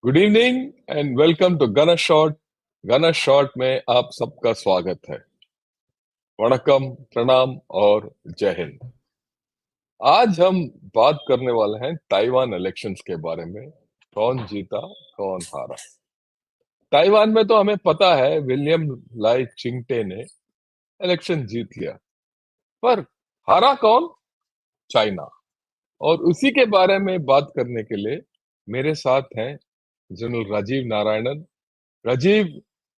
Good evening and welcome to Gunner Shot. Gunner Shot में आप सबका स्वागत है। वणक्कम, प्रणाम और जय हिंद। आज हम बात करने वाले हैं ताइवान इलेक्शंस के बारे में। कौन जीता, कौन हारा। ताइवान में तो हमें पता है विलियम लाई चिंगटे ने इलेक्शन जीत लिया, पर हारा कौन? चाइना। और उसी के बारे में बात करने के लिए मेरे साथ हैं general Rajiv Narayanan. Rajiv,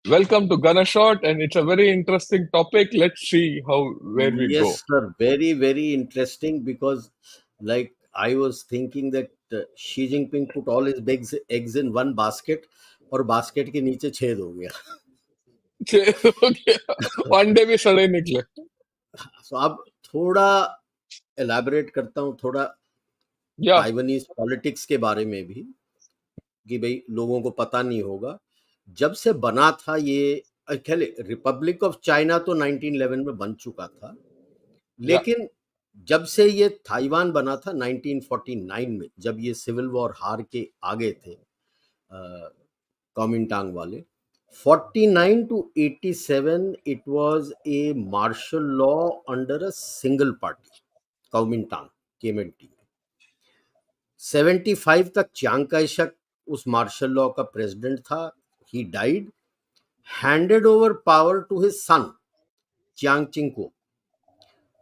welcome to Gana Shot, and it's a very interesting topic. Let's see where we go. Yes, sir. Very, very interesting because, like, I was thinking that Xi Jinping put all his eggs in one basket, और basket के नीचे छेद हो गया। अंडे भी सड़े निकले। So अब थोड़ा एलैबोरेट करता हूँ, थोड़ा ताइवानीज पॉलिटिक्स के बारे में भी, कि भाई लोगों को पता नहीं होगा। जब से बना था ये रिपब्लिक ऑफ चाइना तो 1911 में बन चुका था, लेकिन जब से ये ताइवान बना था 1949 में, जब ये सिविल वॉर हार के आगे थे कॉमिंटांग वाले, 49 to 87 it was a martial law under a single party, Kuomintang KMT. 75 तक चियांग काई शेक उस मार्शल लॉ का प्रेसिडेंट था। He died, handed over power to his son Chiang Ching.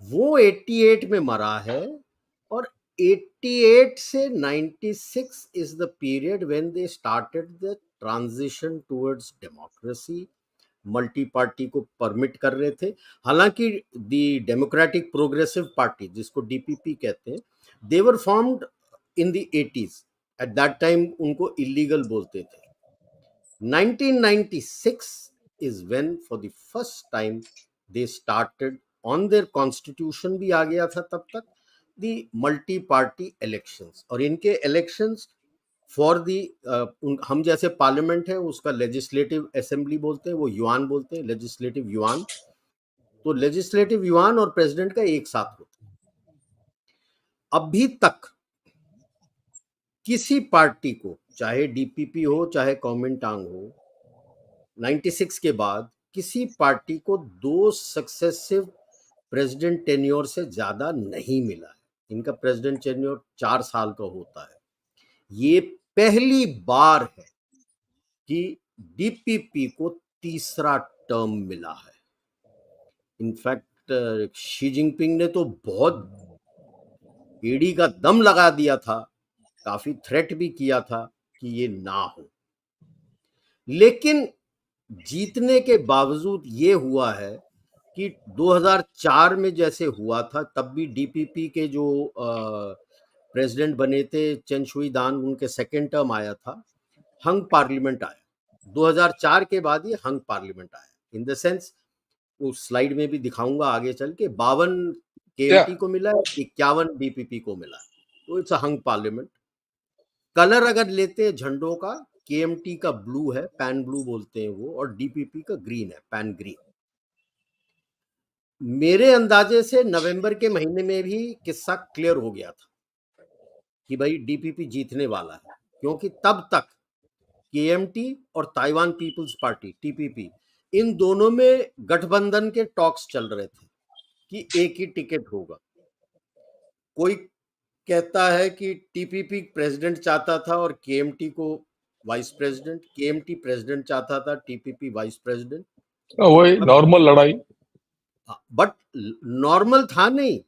वो 88 में मरा है, और 88 से 96 is the period when they started the transition towards democracy. Multi party को परमिट कर रहे थे। हालांकि द डेमोक्रेटिक प्रोग्रेसिव पार्टी, जिसको डीपीपी कहते हैं, they were formed in the 80s। At that time उनको इलीगल बोलते थे। 1996 is when for the first time they started on their constitution भी आ गया था तब तक, the multi party elections। और इनके elections फॉर दी हम जैसे पार्लियामेंट है उसका लेजिस्लेटिव असेंबली बोलते हैं, वो युआन बोलते हैं, लेजिस्लेटिव युआन। तो लेजिस्लेटिव युआन और प्रेसिडेंट का एक साथ होता है। अभी तक किसी पार्टी को, चाहे डीपीपी हो चाहे कॉमिंटांग हो, 96 के बाद किसी पार्टी को 2 सक्सेसिव प्रेसिडेंट टेन्योर से ज्यादा नहीं मिला है। इनका प्रेसिडेंट टेन्योर 4 साल का होता है। ये पहली बार है कि डीपीपी को तीसरा टर्म मिला है। इनफैक्ट शी जिनपिंग ने तो बहुत एड़ी का दम लगा दिया था, काफी थ्रेट भी किया था कि ये ना हो, लेकिन जीतने के बावजूद ये हुआ है कि 2004 में जैसे हुआ था, तब भी डीपीपी के जो प्रेसिडेंट बने थे चेन शुई दान, उनके सेकेंड टर्म आया था, हंग पार्लियामेंट आया। 2004 के बाद ये हंग पार्लियामेंट आया। इन द सेंस, उस स्लाइड में भी दिखाऊंगा आगे चल के, 52 केएमटी को मिला है, 51 डीपीपी को मिला है। तो it's a hung parliament. Colour अगर लेते हैं झंडों का, केएमटी का ब्लू है, पैन ब्लू बोलते हैं वो, और डीपीपी का ग्रीन है, पैन ग्रीन। मेरे अंदाजे से नवंबर के महीने में भी किस्सा क्लियर हो गया था कि भाई डीपीपी जीतने वाला है, क्योंकि तब तक केएमटी और ताइवान पीपुल्स पार्टी टीपीपी, इन दोनों में गठबंधन के टॉक्स चल रहे थे कि एक ही टिकट होगा। कोई कहता है कि टीपीपी प्रेसिडेंट चाहता था और केएमटी को वाइस प्रेसिडेंट, केएमटी प्रेसिडेंट चाहता था, टीपीपी वाइस प्रेसिडेंट। वही नॉर्मल लड़ाई, बट नॉर्मल था नहीं।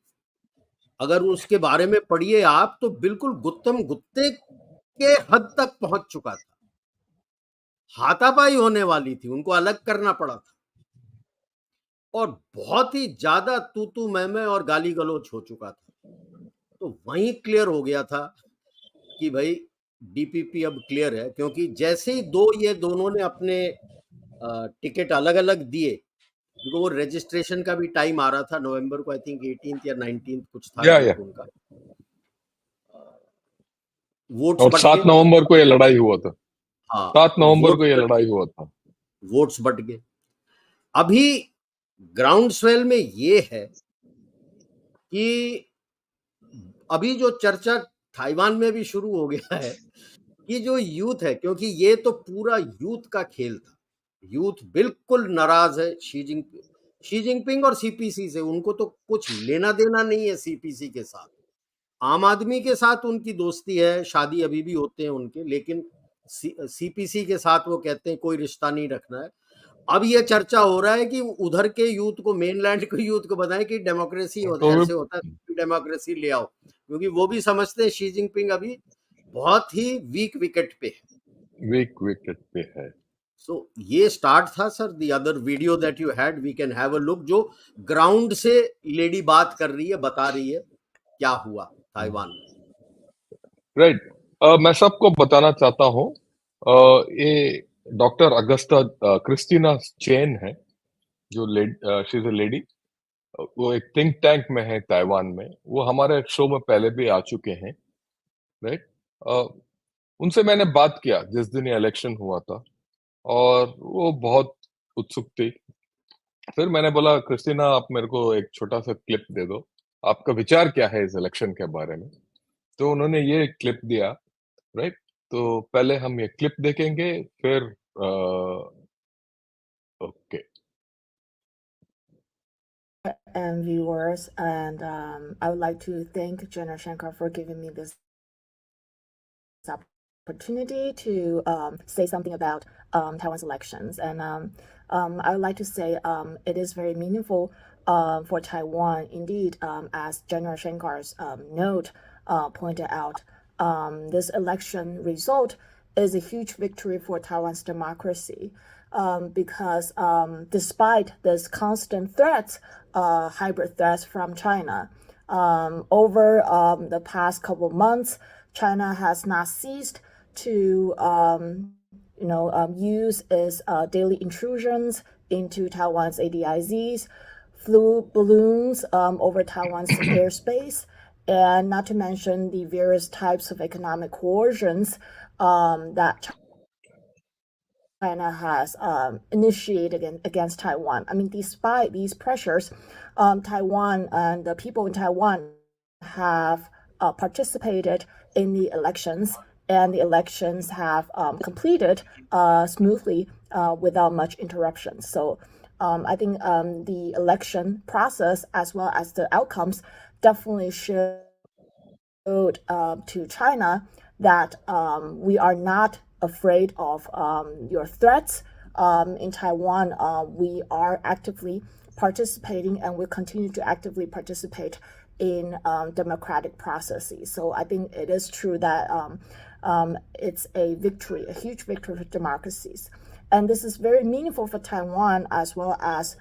अगर उसके बारे में पढ़िए आप, तो बिल्कुल गुत्तम गुत्ते के हद तक पहुंच चुका था। हाथापाई होने वाली थी, उनको अलग करना पड़ा था, और बहुत ही ज्यादा तू मैं और गाली गलौज हो चुका था। तो वहीं क्लियर हो गया था कि भाई डीपीपी अब क्लियर है, क्योंकि जैसे ही ये दोनों ने अपने टिकट अलग अलग दिए, क्योंकि वो रजिस्ट्रेशन का भी टाइम आ रहा था नवंबर को, आई थिंक 18 या 19 कुछ था डेट उनका। वोट्स और 7 नवंबर को ये लड़ाई हुआ था। हाँ, 7 नवंबर को ये लड़ाई हुआ था। वोट्स बट गए। अभी ग्राउंड स्वेल में ये है कि अभी जो चर्चा ताइवान में भी शुरू हो गया है कि जो यूथ है, क्योंकि ये तो पूरा यूथ का खेल था। यूथ बिल्कुल नाराज़ है शी जिनपिंग और सीपीसी से, उनको तो कुछ लेना-देना नहीं है सीपीसी के साथ। आम आदमी के साथ उनकी दोस्ती है, शादी अभी भी होते हैं उनके, लेकिन सीपीसी के साथ वो कहते हैं कोई रिश्ता नहीं रखना है। अब ये चर्चा हो रहा है कि उधर के यूथ को, मेनलैंड के यूथ को बताएं कि डेमोक्रेसी तो ऐसे होता है, डेमोक्रेसी ले आओ, क्योंकि वो भी समझते हैं शी जिनपिंग अभी बहुत ही वीक विकेट पे है। वीक विकेट पे है। सो ये स्टार्ट था sir. The other video that you had, we can have a look, जो ग्राउंड से लेडी बात कर रही है, बता रही है क्या हुआ ताइवान में। राइट। मैं सबको बताना चाहता हूँ, ये डॉक्टर अगस्ता क्रिस्टीना चेन है, जो शी इज अ लेडी। वो एक थिंक टैंक में है ताइवान में। वो हमारे शो में पहले भी आ चुके हैं, राइट। उनसे मैंने बात किया जिस दिन ये इलेक्शन हुआ था, और वो बहुत उत्सुक थी। फिर मैंने बोला, क्रिस्टीना, आप मेरे को एक छोटा सा क्लिप दे दो, आपका विचार क्या है इस इलेक्शन के बारे में। तो उन्होंने ये क्लिप दिया, राइट। तो पहले हम ये क्लिप देखेंगे, फिर okay. And viewers, and I would like to thank Jenna Shankar for giving me this opportunity to say something about Taiwan's elections. And I would like to say it is very meaningful for Taiwan. Indeed, as General Shankar's note pointed out, this election result is a huge victory for Taiwan's democracy. Because despite this constant threats, hybrid threats from China, over the past couple of months, China has not ceased to use its daily intrusions into Taiwan's ADIZs, flew balloons over Taiwan's airspace, and not to mention the various types of economic coercions that China has initiated against Taiwan. I mean, despite these pressures, Taiwan and the people in Taiwan have participated in the elections, and the elections have completed smoothly without much interruption. So I think the election process, as well as the outcomes, definitely showed to China that we are not afraid of your threats. In Taiwan, we are actively participating, and we continue to actively participate in democratic processes. So I think it is true that it's a victory, a huge victory for democracies. And this is very meaningful for Taiwan as well as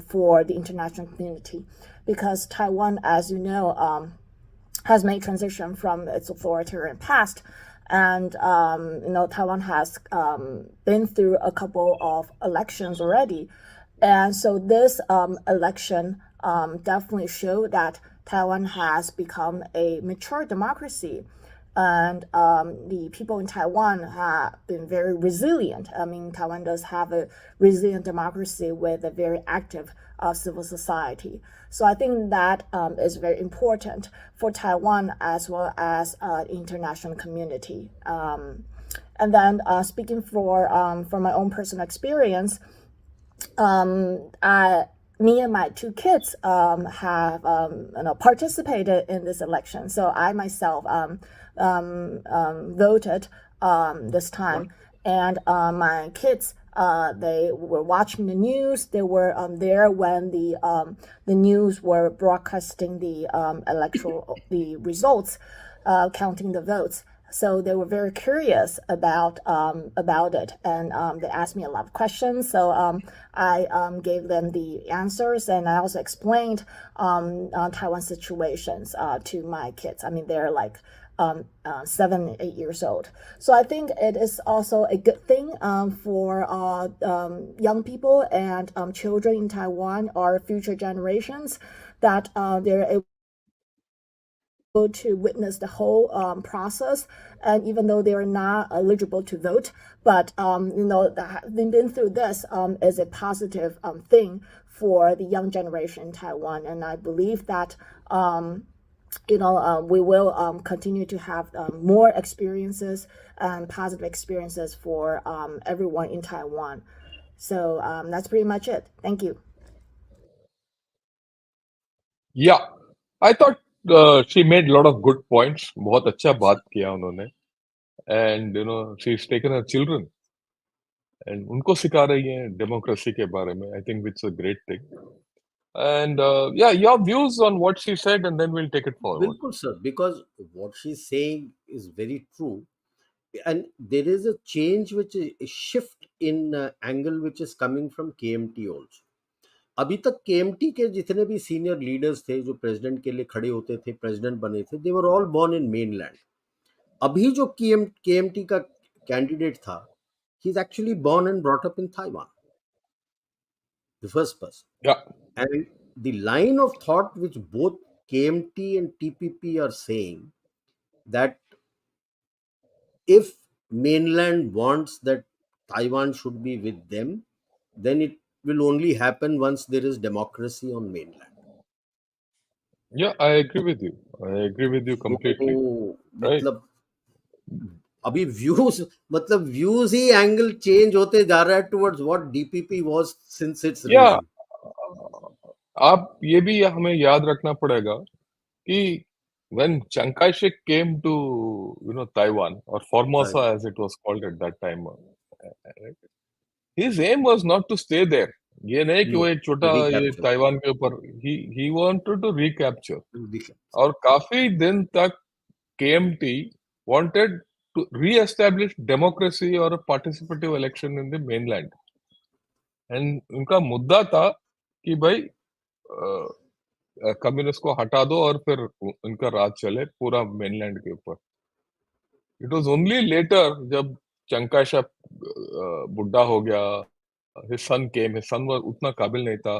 for the international community, because Taiwan, as you know, has made transition from its authoritarian past. And Taiwan has been through a couple of elections already. And so this election definitely showed that Taiwan has become a mature democracy. And the people in Taiwan have been very resilient. I mean, Taiwan does have a resilient democracy with a very active civil society. So I think that is very important for Taiwan as well as the international community. And then speaking for my own personal experience, me and my two kids have participated in this election. So I myself voted this time, and my kids, they were watching the news. They were there when the news were broadcasting the the results, counting the votes. So they were very curious about it, and they asked me a lot of questions. So I gave them the answers, and I also explained Taiwan situations to my kids. I mean, they're like 7, 8 years old. So I think it is also a good thing for young people and children in Taiwan, or future generations, that they're able to witness the whole process, and even though they are not eligible to vote, but having been through this is a positive thing for the young generation in Taiwan. And I believe that we will continue to have more experiences and positive experiences for everyone in Taiwan. So that's pretty much it. Thank you. Yeah, I thought she made a lot of good points. बहुत अच्छा बात किया उन्होंने. And she's taken her children and उनको सिखा रही हैं democracy के बारे में. I think it's a great thing. And yeah, your views on what she said, and then we'll take it forward. बिल्कुल sir, because what she's saying is very true, and there is a change, which is a shift in angle which is coming from KMT also. अभी तक KMT के जितने भी senior leaders थे जो president के लिए खड़े होते थे, प्रेसिडेंट बने थे, they were all born in mainland. अभी जो KMT का कैंडिडेट था, he is actually born and brought up in Taiwan, the first person. Yeah. And the line of thought which both KMT and TPP are saying, that if mainland wants that Taiwan should be with them, then it will only happen once there is democracy on mainland. Yeah, I agree with you. I agree with you completely. तो Right. मतलब अभी views ही angle change होते जा रहा है towards what DPP was since it's Yeah. Reason. आप ये भी हमें याद रखना पड़ेगा कि when Chiang Kai-shek came to Taiwan, or Formosa as it was called at that time, right? His aim was not to stay there. ये नहीं कि वो एक छोटा ये ताइवान के ऊपर he wanted to recapture. और काफी दिन तक KMT wanted to re-establish democracy or a participative election in the mainland. And उनका मुद्दा था कि भाई कम्युनिस्ट को हटा दो और फिर उनका राज चले पूरा मेनलैंड के ऊपर. इट वाज ओनली लेटर जब Chiang Kai-shek बुढ़ा हो गया, his son came, his son उतना काबिल नहीं था,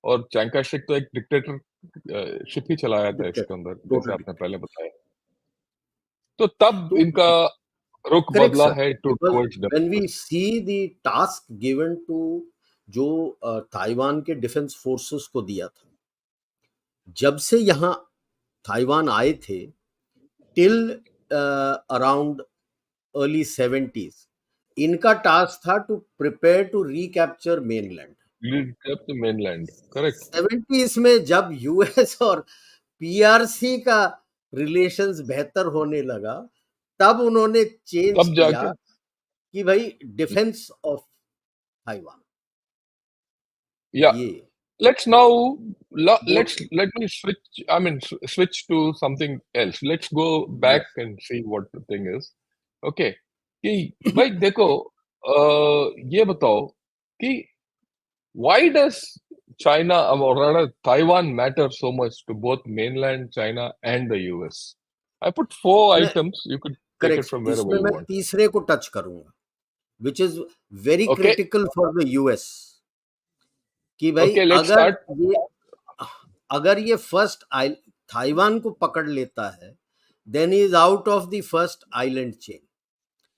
और Chiang Kai-shek तो एक डिक्टेटरशिप ही चलाया था इसके अंदर, जैसे आपने पहले बताया. तो तब इनका रुख बदला है towards when we see the task given to जो ताइवान के डिफेंस फोर्सेस को दिया था, जब से यहाँ ताइवान आए थे टिल अराउंड अर्ली 70s, इनका टास्क था to prepare to recapture mainland. Mainland, correct. 70s में जब यूएस और PRC का रिलेशंस बेहतर होने लगा, तब उन्होंने चेंज किया कि भाई defence of Taiwan. Yeah. Let me switch to something else. Let's go back and see what the thing is. Okay. कि भाई देखो ये बताओ कि why does China or rather Taiwan matter so much to both mainland China and the US? I put 4 items. You could take it from wherever you want. मैं तीसरे को touch करूंगा, which is very critical for the US. कि भाई अगर ये first Taiwan को पकड़ लेता है, then he is out of the first island chain.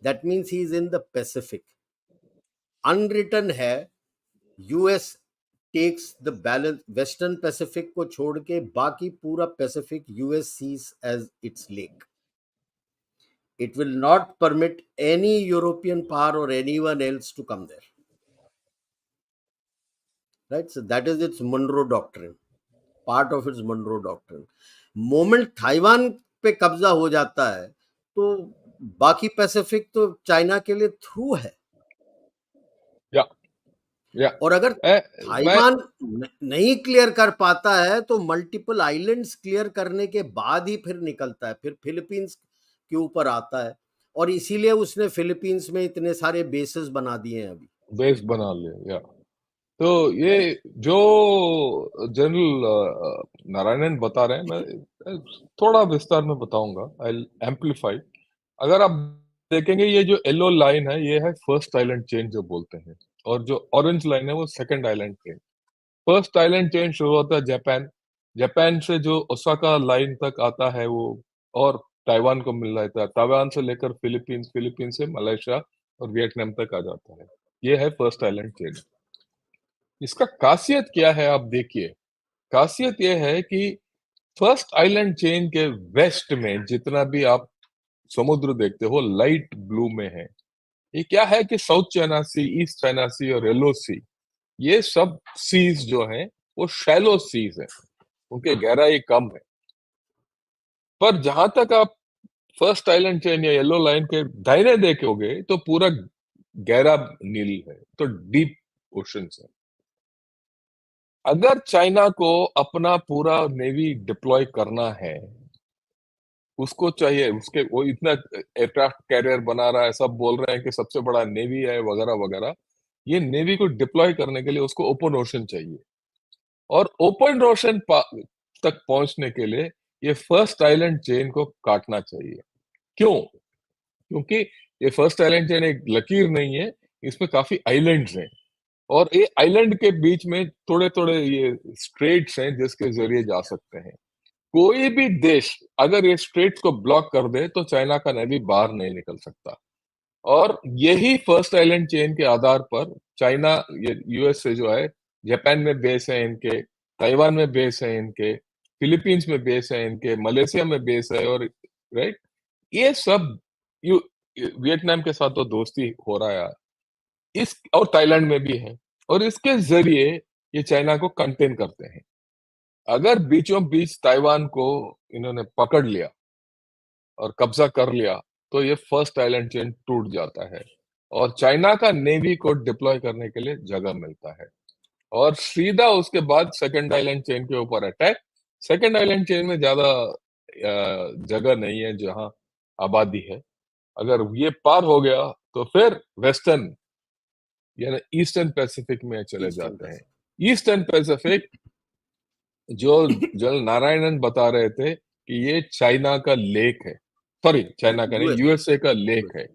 That means he is in the Pacific. Unwritten है, US takes the balance, Western Pacific को छोड़ के बाकी पूरा Pacific US sees as its lake. It will not permit any European power or anyone else to come there. Right? So that is its Monroe Doctrine. Part of its Monroe Doctrine. Moment Taiwan पे कब्जा हो जाता है, तो बाकी Pacific तो China के लिए थ्रू है. और अगर ताइवान नहीं क्लियर कर पाता है तो मल्टीपल आइलैंड्स क्लियर करने के बाद ही फिर निकलता है, फिर फिलीपींस के ऊपर आता है, और इसीलिए उसने फिलीपींस में इतने सारे बेसेस बना दिए हैं. अभी बेस बना लिए. तो ये जो जनरल नारायणन बता रहे हैं, मैं थोड़ा विस्तार में बताऊंगा. आई एम्पलीफाई. अगर आप देखेंगे ये जो येलो लाइन है, ये है फर्स्ट आइलैंड चेन जो बोलते हैं, और जो ऑरेंज लाइन है वो second island chain. First island chain शुरू होता है जापान से जो ओसाका लाइन तक आता है वो, और ताइवान को मिल जाता है. ताइवान से लेकर फिलीपींस से मलेशिया और वियतनाम तक आ जाता है. ये है फर्स्ट आइलैंड चेन. इसका खासियत क्या है आप देखिए. खासियत ये है कि फर्स्ट आइलैंड चेन के वेस्ट में जितना भी आप समुद्र देखते हो लाइट ब्लू में है। ये क्या है कि साउथ चाइना सी, ईस्ट चाइना सी और येलो सी, ये सब सीज जो हैं वो शैलो सीज हैं, उनके गहराई कम है। पर जहां तक आप फर्स्ट आइलैंड चेन या येलो लाइन के दाहिने देखोगे तो पूरा गहरा नील है, तो डीप ओशंस है। अगर चाइना को अपना पूरा नेवी डिप्लॉय करना है, उसको चाहिए, उसके वो इतना एयरक्राफ्ट कैरियर बना रहा है, सब बोल रहे हैं कि सबसे बड़ा नेवी है वगैरह वगैरह। ये नेवी को डिप्लॉय करने के लिए उसको ओपन ओशन चाहिए, और ओपन ओशन तक पहुंचने के लिए ये फर्स्ट आइलैंड चेन को काटना चाहिए। क्यों? क्योंकि ये फर्स्ट आइलैंड चेन एक लकीर नहीं है, इसमें काफी आइलैंड्स हैं, और ये आइलैंड के बीच में थोड़े थोड़े ये स्ट्रेट्स हैं जिसके जरिए जा सकते हैं। कोई भी देश अगर ये स्ट्रेट्स को ब्लॉक कर दे तो चाइना का नेवी बाहर नहीं निकल सकता। और यही फर्स्ट आइलैंड चेन के आधार पर चाइना, ये यूएस से जो है, जापान में बेस है इनके, ताइवान में बेस है इनके, फिलीपींस में बेस है इनके, मलेशिया में बेस है, और राइट, ये सब यू वियतनाम के साथ तो दोस्ती हो रहा है यार, इस और थाईलैंड में भी है, और इसके जरिए ये चाइना को कंटेन करते हैं। अगर बीचों बीच ताइवान को इन्होंने पकड़ लिया और कब्जा कर लिया तो ये फर्स्ट आइलैंड चेन टूट जाता है, और चाइना का नेवी को डिप्लॉय करने के लिए जगह मिलता है, और सीधा उसके बाद सेकंड आइलैंड चेन के ऊपर अटैक। सेकंड आइलैंड चेन में ज्यादा जगह नहीं है जहां आबादी है। अगर ये पार हो गया तो फिर वेस्टर्न यानी ईस्टर्न पैसिफिक में चले ईस्टर्न जाते हैं। पैसिफिक। ईस्टर्न पैसिफिक जो जनरल नारायणन बता रहे थे कि ये चाइना का लेक है, सॉरी चाइना का नहीं, यूएस यूएसए का लेक है।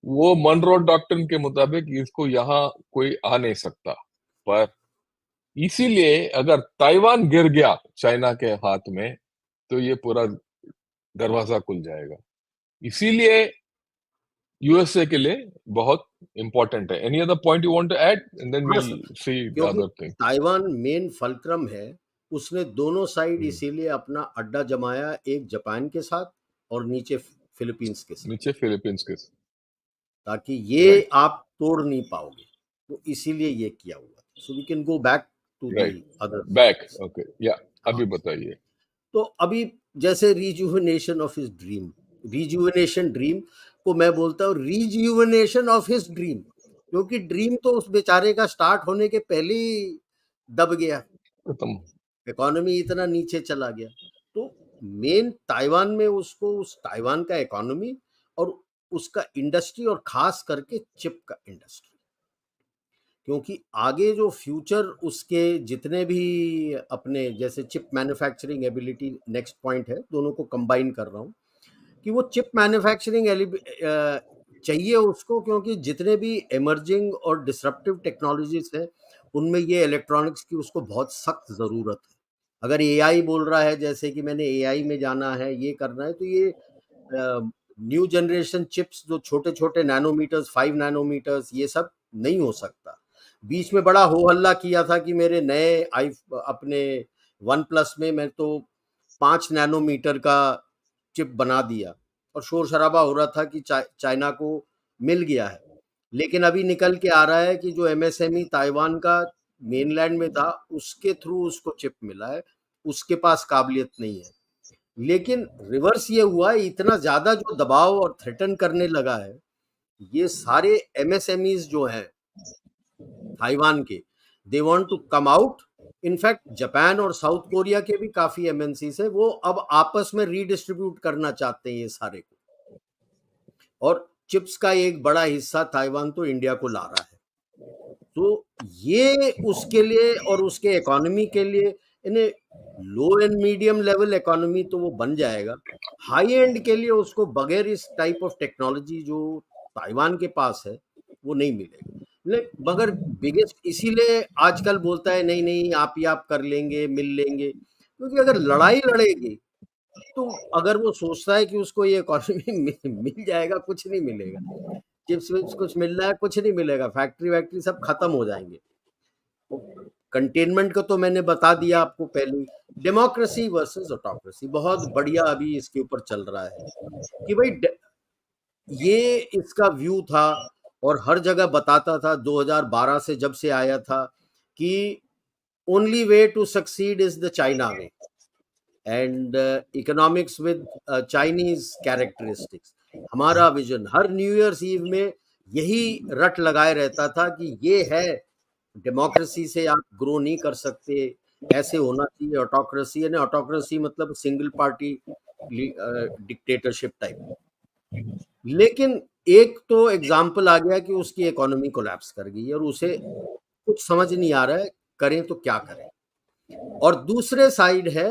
वो मनरो डॉक्ट्रिन के मुताबिक इसको यहाँ कोई आ नहीं सकता, पर इसीलिए अगर ताइवान गिर गया चाइना के हाथ में तो ये पूरा दरवाजा खुल जाएगा। इसीलिए यूएसए के लिए बहुत इंपॉर्टेंट है। Any other point you want to add and then हाँ वील सर, सी द क्योंकि other thing. Taiwan main fulcrum है, उसने दोनों साइड इसीलिए अपना अड्डा जमाया, एक जापान के साथ और नीचे फिलीपींस के साथ, नीचे फिलीपींस के, ताकि ये राइट, आप तोड़ नहीं पाओगे, तो इसीलिए ये किया हुआ। So we can go back to the right, other back, things. Okay, yeah हाँ, अभी बताइए। तो अभी जैसे rejuvenation of his dream, rejuvenation dream को मैं बोलता हूँ रिजुविनेशन ऑफ हिज ड्रीम, क्योंकि ड्रीम तो उस बेचारे का स्टार्ट होने के पहले ही दब गया, खत्म। इकोनॉमी इतना नीचे चला गया। तो मेन ताइवान में उसको उस ताइवान का इकोनॉमी और उसका इंडस्ट्री, और खास करके चिप का इंडस्ट्री, क्योंकि आगे जो फ्यूचर उसके जितने भी अपने जैसे chip manufacturing ability next point है, दोनों को कंबाइन कर रहा हूँ कि वो चिप मैन्युफैक्चरिंग चाहिए उसको, क्योंकि जितने भी इमर्जिंग और डिसरप्टिव टेक्नोलॉजीज हैं उनमें ये इलेक्ट्रॉनिक्स की उसको बहुत सख्त ज़रूरत है। अगर एआई बोल रहा है, जैसे कि मैंने एआई में जाना है, ये करना है, तो ये न्यू जनरेशन चिप्स जो छोटे छोटे नैनोमीटर्स, 5 नैनोमीटर्स, ये सब नहीं हो सकता। बीच में बड़ा हो हल्ला किया था कि मेरे नए आई अपने वन प्लस में मैं तो 5 नैनोमीटर का चिप बना दिया, और शोर शराबा हो रहा था कि चाइना को मिल गया है। लेकिन अभी निकल के आ रहा है कि जो एमएसएमई ताइवान का मेनलैंड में था, उसके थ्रू उसको चिप मिला है, उसके पास काबिलियत नहीं है। लेकिन रिवर्स ये हुआ, इतना ज्यादा जो दबाव और थ्रेटन करने लगा है, ये सारे एमएसएमईज जो हैं ताइवान के, they want to come out. In fact Japan और साउथ कोरिया के भी काफी एमएनसी है, वो अब आपस में रीडिस्ट्रीब्यूट करना चाहते हैं ये सारे को, और चिप्स का एक बड़ा हिस्सा ताइवान तो इंडिया को ला रहा है। तो ये उसके लिए और उसके इकोनॉमी के लिए, इन्हें लो एंड मीडियम लेवल इकोनॉमी तो वो बन जाएगा, हाई एंड के लिए उसको बगैर इस टाइप ऑफ टेक्नोलॉजी जो ताइवान के पास है वो नहीं मिलेगा। मगर बिगेस्ट इसीलिए आजकल बोलता है नहीं नहीं आप ही आप कर लेंगे, मिल लेंगे, क्योंकि अगर लड़ाई लड़ेगी तो अगर वो सोचता है कि उसको ये इकोनॉमी मिल जाएगा, कुछ नहीं मिलेगा। चिप्स विप्स कुछ मिल रहा है, कुछ नहीं मिलेगा, फैक्ट्री वैक्ट्री सब खत्म हो जाएंगे। कंटेनमेंट का तो मैंने बता दिया आपको पहले ही। डेमोक्रेसी वर्सेस ऑटोक्रेसी बहुत बढ़िया अभी इसके ऊपर चल रहा है कि भाई ये इसका व्यू था और हर जगह बताता था 2012 से जब से आया था कि only way to succeed is the China way and economics with Chinese characteristics. हमारा विजन हर न्यू ईयर्स ईव में यही रट लगाए रहता था कि ये है डेमोक्रेसी से आप ग्रो नहीं कर सकते, ऐसे होना चाहिए ऑटोक्रेसी। यानी ऑटोक्रेसी मतलब सिंगल पार्टी डिक्टेटरशिप टाइप। लेकिन एक तो एग्जाम्पल आ गया कि उसकी इकोनॉमी कोलैप्स कर गई और उसे कुछ समझ नहीं आ रहा है करें तो क्या करें। और दूसरे साइड है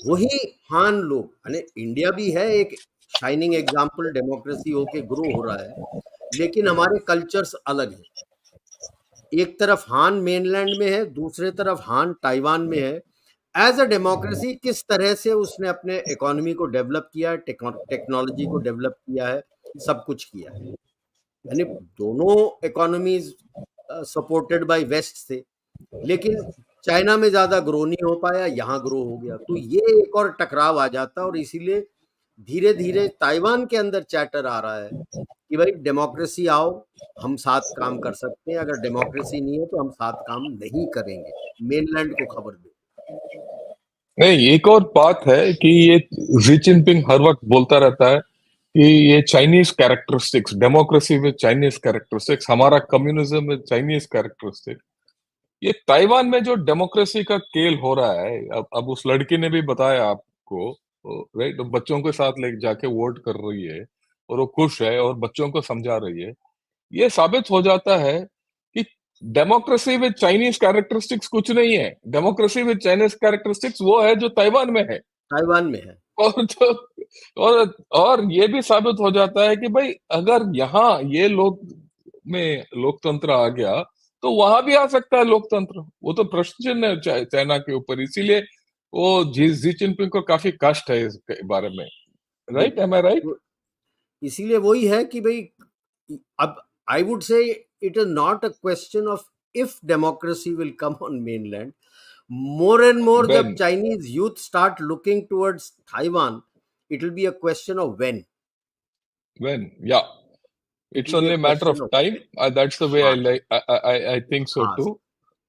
वही हान लोग, यानी इंडिया भी है एक शाइनिंग एग्जाम्पल, डेमोक्रेसी होके ग्रो हो रहा है, लेकिन हमारे कल्चर्स अलग हैं। एक तरफ हान मेनलैंड में है, दूसरे तरफ हान ताइवान में है। एज अ डेमोक्रेसी किस तरह से उसने अपने इकोनॉमी को डेवलप किया है, टेक्नोलॉजी को डेवलप किया है, सब कुछ किया है। यानी दोनों इकोनॉमीज सपोर्टेड बाय वेस्ट थे, लेकिन चाइना में ज्यादा ग्रो नहीं हो पाया, यहाँ ग्रो हो गया। तो ये एक और टकराव आ जाता है और इसीलिए धीरे धीरे ताइवान के अंदर चैटर आ रहा है कि भाई डेमोक्रेसी आओ, हम साथ काम कर सकते हैं, अगर डेमोक्रेसी नहीं है तो हम साथ काम नहीं करेंगे। मेनलैंड को खबर दे। नहीं, एक और बात है कि ये शी जिनपिंग हर वक्त बोलता रहता है कि ये Chinese characteristics, democracy with Chinese characteristics, हमारा कम्युनिज्म विद चाइनीज कैरेक्टरिस्टिक्स। ये ताइवान में जो डेमोक्रेसी का खेल हो रहा है, अब उस लड़की ने भी बताया आपको, राइट, तो बच्चों के साथ ले जाके वोट कर रही है और वो खुश है और बच्चों को समझा रही है। ये साबित हो जाता है कि डेमोक्रेसी विद चाइनीज कैरेक्टरिस्टिक्स कुछ नहीं है। डेमोक्रेसी विद चाइनीज कैरेक्टरिस्टिक्स वो है जो ताइवान में है। ताइवान में है। और जो और ये भी साबित हो जाता है कि भाई अगर यहाँ ये लोग में लोकतंत्र आ गया तो वहां भी आ सकता है लोकतंत्र। वो तो प्रश्न चिन्ह है चाइना के ऊपर। इसीलिए वो जी जिनपिंग को काफी कष्ट है इस बारे में। राइट, एम आई राइट? तो इसीलिए वही है कि भाई अब आई वुड से it is not a question of if democracy will come on mainland, more and more जब When, Chinese youth start looking towards Taiwan, it will be a question of when. yeah, It it's will be only a a matter of question of time. That's the way I हाँ like. I think so हाँ too.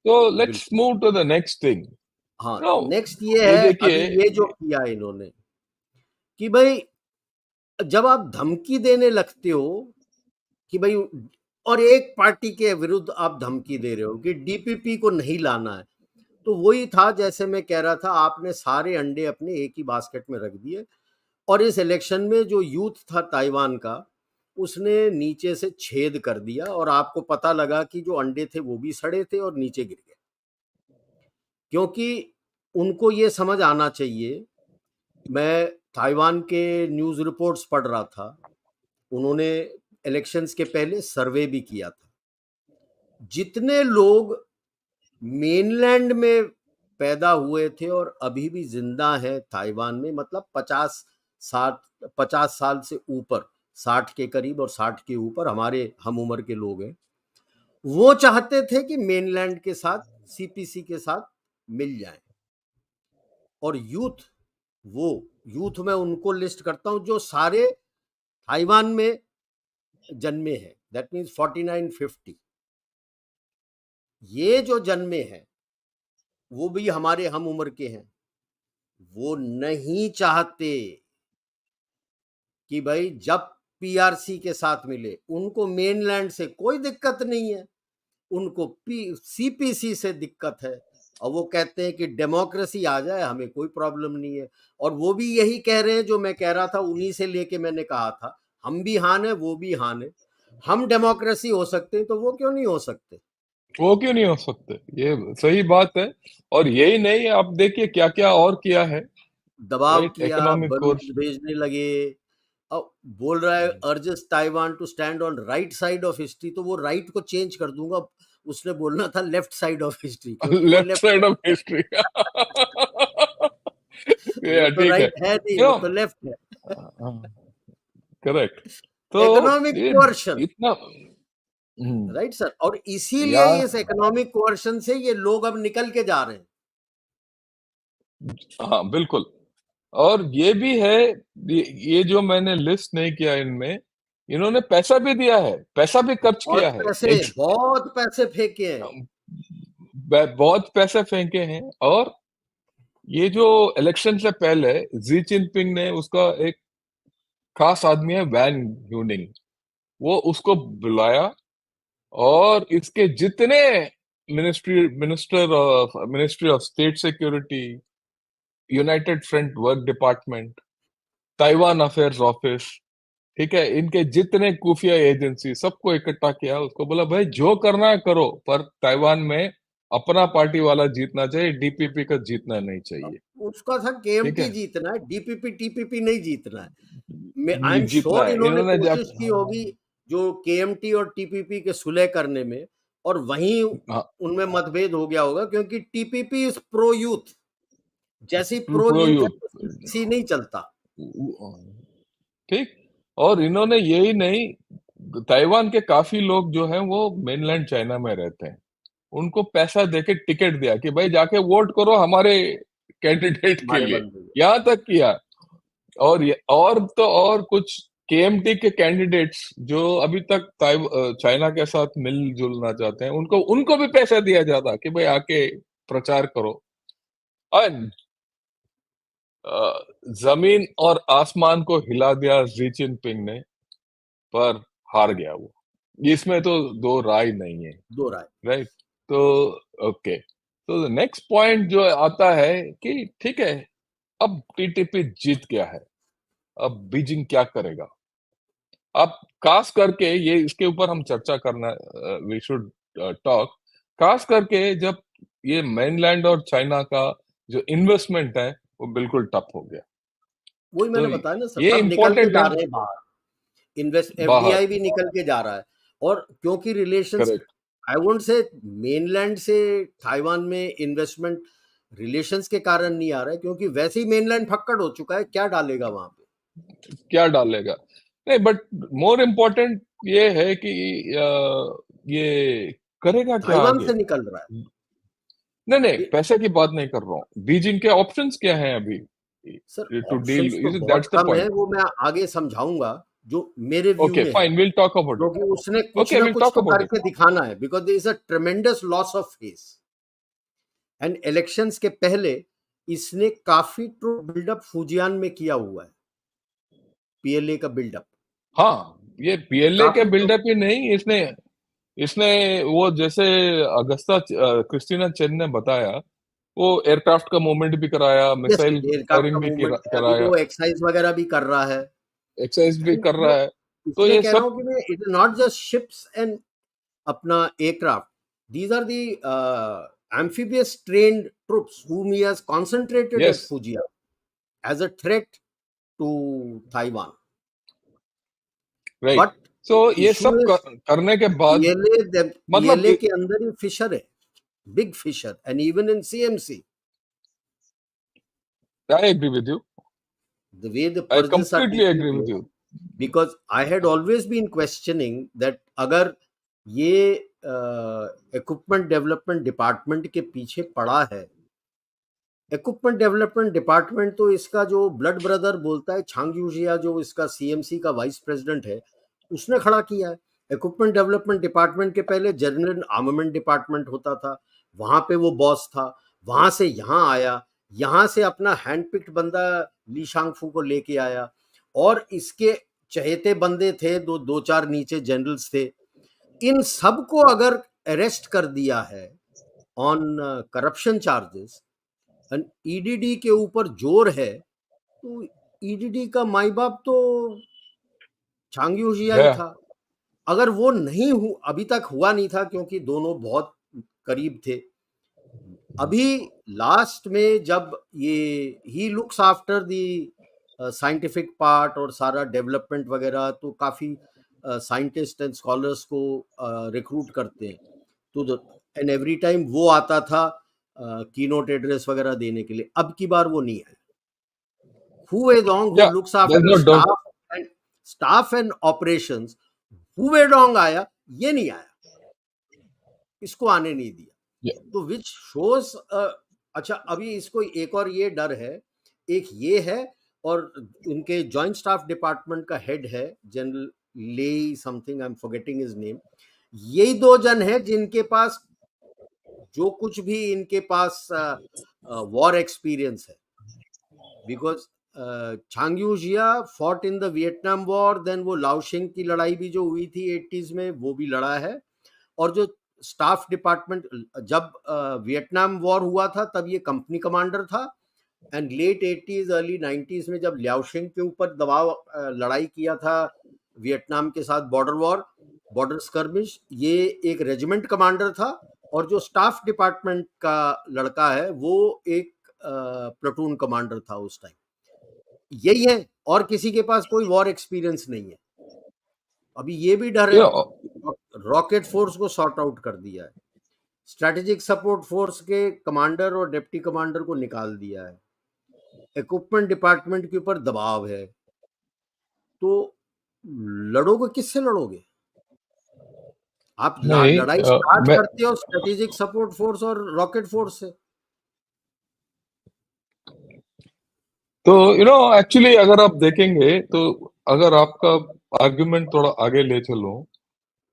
So let's बिल्कुल move to the next thing. हाँ। Now, next ये ये है देखिए, अभी ये जो किया इन्होंने कि भाई जब आप धमकी देने लगते हो कि भाई, और एक पार्टी के विरुद्ध आप धमकी दे रहे हो कि डीपीपी को नहीं लाना है, तो वही था जैसे मैं कह रहा था, आपने सारे अंडे अपने एक ही बास्केट में रख दिए। और इस इलेक्शन में जो यूथ था ताइवान का, उसने नीचे से छेद कर दिया और आपको पता लगा कि जो अंडे थे वो भी सड़े थे और नीचे गिर गए। क्योंकि उनको ये समझ आना चाहिए, मैं ताइवान के न्यूज़ रिपोर्ट्स पढ़ रहा था, उन्होंने इलेक्शंस के पहले सर्वे भी किया था। जितने लोग मेनलैंड में पैदा हुए थे और अभी भी जिंदा हैं ताइवान में, मतलब 50 साल से ऊपर, 60 के करीब और 60 के ऊपर हमारे हम उम्र के लोग हैं, वो चाहते थे कि मेनलैंड के साथ, सीपीसी के साथ मिल जाएं। और यूथ में उनको लिस्ट करता हूं जो सारे ताइवान में जन्मे हैं, दैट मीन्स 49-50। ये जो जन्मे हैं वो भी हमारे हम उम्र के हैं। वो नहीं चाहते कि भाई जब पीआरसी के साथ मिले, उनको मेनलैंड से कोई दिक्कत नहीं है, उनको सीपीसी से दिक्कत है। और वो कहते हैं कि डेमोक्रेसी आ जाए, हमें कोई प्रॉब्लम नहीं है। और वो भी यही कह रहे हैं जो मैं कह रहा था, उन्हीं से लेके मैंने कहा था, हम भी हान है, वो भी हान है। हम डेमोक्रेसी हो सकते हैं तो वो क्यों नहीं हो सकते? वो क्यों नहीं हो सकते? ये सही बात है। और यही नहीं, आप देखिए क्या क्या और किया है। दबाव राइट, किया, इकोनॉमिक कोर्स। बलून भेजने लगे। अब बोल रहा है urges Taiwan to stand on right side of history, तो वो राइट को चेंज कर दूंगा, उसने बोलना था लेफ्ट साइड ऑफ हिस्ट्री, क्योंकि वो left left side of history. वो ये तो ठीक है, राइट है नहीं, वो क्यों? तो लेफ्ट है। करेक्ट। तो इकोनॉमिक ये कोर्शन, इतना राइट सर, और इसीलिए या इस इकोनॉमिक कोअर्शन से ये लोग अब निकल के जा रहे हैं। हाँ बिल्कुल। और ये भी है, ये जो मैंने लिस्ट नहीं किया इनमें, इन्होंने पैसा भी दिया है, पैसा भी खर्च किया है। बहुत पैसे फेंके हैं। बहुत पैसे फेंके हैं। और ये जो इलेक्शन से पहले जी जिनपिंग ने, उसका एक खास आदमी है वैन ह्यूनिंग, वो उसको बुलाया और इसके जितने ministry of state security, United front work department, Taiwan affairs office, ठीक है, इनके जितने खुफिया एजेंसी, सबको इकट्ठा किया। उसको बोला भाई जो करना है करो, पर ताइवान में अपना पार्टी वाला जीतना चाहिए, डीपीपी का जीतना नहीं चाहिए। उसका था ठीक केएमटी है, जीतना है, डीपीपी टीपीपी नहीं जीतना है। आई एम जीतना श्योर है। इन्होंने इन्होंने जब कोशिश की होगी जो केएमटी और टीपीपी के सुलह करने में, और वहीं हाँ, उनमें मतभेद हो गया होगा, क्योंकि टीपीपी इज प्रो यूथ, जैसी प्रो प्रो यूथ है यूथ, सी नहीं चलता। ठीक। और इन्होंने यही नहीं, ताइवान के काफी लोग जो हैं वो मेनलैंड चाइना में रहते हैं, उनको पैसा देके टिकट दिया कि भाई जाके वोट करो हमारे कैंडिडेट के हमारे लिए, बंधु यहाँ तक किया। और तो और कुछ केएमटी के कैंडिडेट्स जो अभी तक चाइना के साथ मिलजुलना चाहते हैं, उनको उनको भी पैसा दिया जाता कि भाई आके प्रचार करो। और जमीन और आसमान को हिला दिया जी जिनपिंग ने, पर हार गया वो, इसमें तो दो राय नहीं है। दो राय। राइट। तो ओके, तो नेक्स्ट पॉइंट जो आता है कि ठीक है, अब टीटीपी जीत गया है, अब बीजिंग क्या करेगा। अब खास करके ये, इसके ऊपर हम चर्चा करना, वी शुड टॉक, खास करके जब ये मेनलैंड और चाइना का जो इन्वेस्टमेंट है वो बिल्कुल टफ हो गया। वही तो मैंने बताया ना सर, ये सब निकल के इम्पोर्टेंट जा है। रहे हैं बाहर। बाहर, एफडीआई भी निकल के जा रहा है, और क्योंकि relations, correct. I won't say mainland से ताइवान में इन्वेस्टमेंट रिलेशंस के कारण नहीं आ रहा है, क्योंकि वैसे ही मेनलैंड फक्कड़ हो चुका है, क्या डालेगा वहां पे। क्या डालेगा, नहीं, बट मोर इम्पोर्टेंट ये है कि ये करेगा क्या ताइवान आगे। से निकल रहा नहीं नहीं, है पैसे की बात नहीं कर रहा हूँ, बीजिंग के ऑप्शंस क्या हैं अभी सर। टू डील, ऑप्शंस तो बहुत दैट्स द कम है, पॉइंट। वो मैं आगे समझाऊंगा जो मेरे व्यू ओके में है, fine, will talk about it. क्योंकि उसने कुछ ओके, ना विल कुछ टॉक तो अबाउट इट। करके दिखाना है, because there is a tremendous loss of face. And elections के पहले इसने काफी ट्रू बिल्डअप फुजियान में किया हुआ है, पीएलए का बिल्डअप हाँ, ये पीएलए के काफी। बिल्डअप ही नहीं, इसने इसने वो जैसे अगस्ता क्रिस्टीना चेन ने बताया, वो एयरक्राफ्ट का मूवमेंट भी कराया, यस, मिसाइल एयरक्राफ्ट का फायरिंग भी मूवमेंट है, अभी कराया, वो एक्सरसाइज वगैरह भी कर रहा है। एक्सरसाइज भी एंड कर रहा है। तो इसलिए ये कह रहा सब, हूं कि मैं, it is not just ships and अपना aircraft, these are the amphibious trained troops whom he has concentrated yes, at Fujian as a threat to Taiwan. Right. But सो ये issue सब is करने के बाद, मतलब PLA के अंदर ही फिशर है, big fisher, and even in CMC, I agree with you, the way the I purges are completely taking agree with place, you. because I had always been questioning that अगर ये equipment development department के पीछे पड़ा है, equipment development department तो इसका जो blood brother बोलता है छांग यूजिया, जो इसका सीएमसी का वाइस प्रेसिडेंट है, उसने खड़ा किया है। इक्विपमेंट डेवलपमेंट डिपार्टमेंट के पहले जनरल आर्मामेंट डिपार्टमेंट होता था, वहां पे वो बॉस था, वहां से यहाँ आया, यहाँ से अपना हैंड पिक्ड बंदा ली शांगफू को लेके आया, और इसके चहेते बंदे थे, दो चार नीचे जनरल्स थे। इन सबको अगर अरेस्ट कर दिया है ऑन करप्शन चार्जेस, ईडीडी के ऊपर जोर है, तो ईडीडी का माई बाप तो छांगयूजिया ही है। था। अगर वो नहीं अभी तक हुआ नहीं था, क्योंकि दोनों बहुत करीब थे। अभी लास्ट में जब ये he looks after the scientific part और सारा डेवलपमेंट वगैरह, तो काफ़ी साइंटिस्ट एंड स्कॉलर्स को रिक्रूट करते हैं, तो एंड एवरी टाइम वो आता था कीनोट एड्रेस वगैरह देने के लिए। अब की बार वो नहीं है। Hu Wedong, who या looks there after no doubt, staff and operations, Hu Wedong आया, ये नहीं आया। इसको आने नहीं दिया। Yeah. तो विच शोज अच्छा, अभी इसको एक और ये डर है, एक ये है, और उनके जॉइंट स्टाफ डिपार्टमेंट का हेड है जनरल ले something, I am forgetting his name. यही दो जन है जिनके पास जो कुछ भी इनके पास वॉर एक्सपीरियंस है, बिकॉज छांगयूजिया fought in the Vietnam war, then वो लाओशिंग की लड़ाई भी जो हुई थी 80s में वो भी लड़ा है, और जो स्टाफ डिपार्टमेंट जब वियतनाम वॉर हुआ था तब ये कंपनी कमांडर था, and let 80s early 90s में जब लाओशिंग के ऊपर दबाव लड़ाई किया था वियतनाम के साथ बॉर्डर स्कर्मिश, ये एक रेजिमेंट कमांडर था, और जो स्टाफ डिपार्टमेंट का लड़का है वो एक प्लाटून कमांडर था उस टाइम। यही है, और किसी के पास कोई वॉर एक्सपीरियंस नहीं है। अभी ये भी डर है, रॉकेट फोर्स को सॉर्ट आउट कर दिया है, स्ट्रेटेजिक सपोर्ट फोर्स के कमांडर और डिप्टी कमांडर को निकाल दिया है, इक्विपमेंट डिपार्टमेंट के ऊपर दबाव है, तो लड़ोगे किससे लड़ोगे आप? लड़ाई स्टार्ट करते हो स्ट्रेटेजिक सपोर्ट फोर्स और रॉकेट फोर्स से। तो एक्चुअली अगर आप देखेंगे तो अगर आपका आर्गुमेंट थोड़ा आगे ले चलो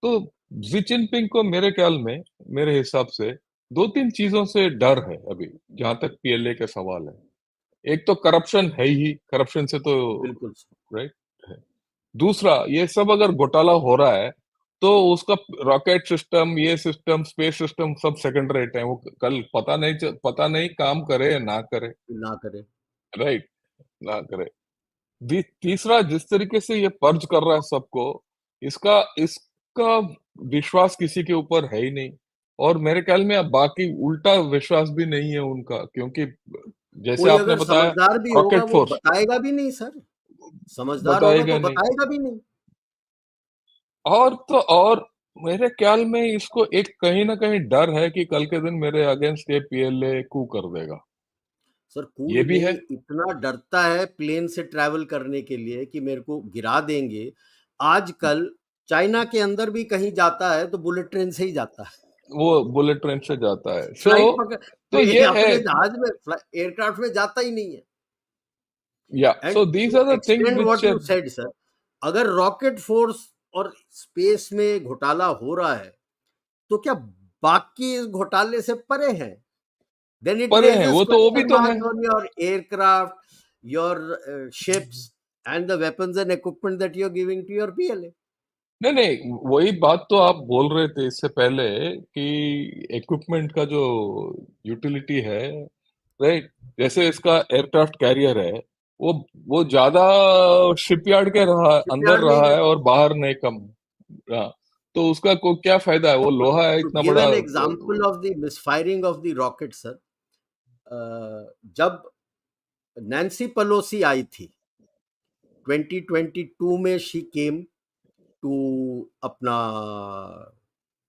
तो शी जिनपिंग को मेरे ख्याल में, मेरे हिसाब से 2-3 चीजों से डर है अभी, जहां तक पीएलए का सवाल है। एक तो करप्शन है ही, करप्शन से तो बिल्कुल राइट है। दूसरा, ये सब अगर घोटाला हो रहा है तो उसका रॉकेट सिस्टम, ये सिस्टम, स्पेस सिस्टम सब सेकंड रेट है। वो कल पता नहीं काम करे या ना करे, राइट, ना करे। तीसरा, जिस तरीके से ये पर्ज कर रहा है सबको, इसका विश्वास किसी के ऊपर है ही नहीं, और मेरे ख्याल में अब बाकी उल्टा विश्वास भी नहीं है उनका, क्योंकि जैसे आपने बताया समझदार भी होगा वो बताएगा भी नहीं सर, समझदार होगा तो बताएगा भी नहीं। और मेरे ख्याल में इसको एक कहीं ना कहीं डर है कि कल के दिन मेरे अगेंस्ट ये पीएलए कू कर देगा। सर ये भी है, इतना डरता है प्लेन से ट्रैवल करने के लिए कि मेरे को गिरा देंगे। आजकल चाइना के अंदर भी कहीं जाता है तो बुलेट ट्रेन से ही जाता है, वो बुलेट ट्रेन से जाता है। तो ये अपने जहाज में एयरक्राफ्ट में जाता ही नहीं है। So these are the things which what you said, sir, अगर रॉकेट फोर्स और स्पेस में घोटाला हो रहा है तो क्या बाकी इस घोटाले से परे हैं? Then it परे है, वो तो वो भी तो है। On your aircraft, your ships and the weapons and equipment that you're giving to your PLA. नहीं, वही बात तो आप बोल रहे थे इससे पहले कि इक्विपमेंट का जो यूटिलिटी है, राइट, जैसे इसका एयरक्राफ्ट कैरियर है, वो ज्यादा शिपयार्ड के अंदर रहा है और बाहर नहीं कम, तो उसका को क्या फायदा है? वो लोहा है इतना बड़ा। Example of the misfiring of the rocket sir, जब नैन्सी पेलोसी आई थी 2022 में, शी केम टू अपना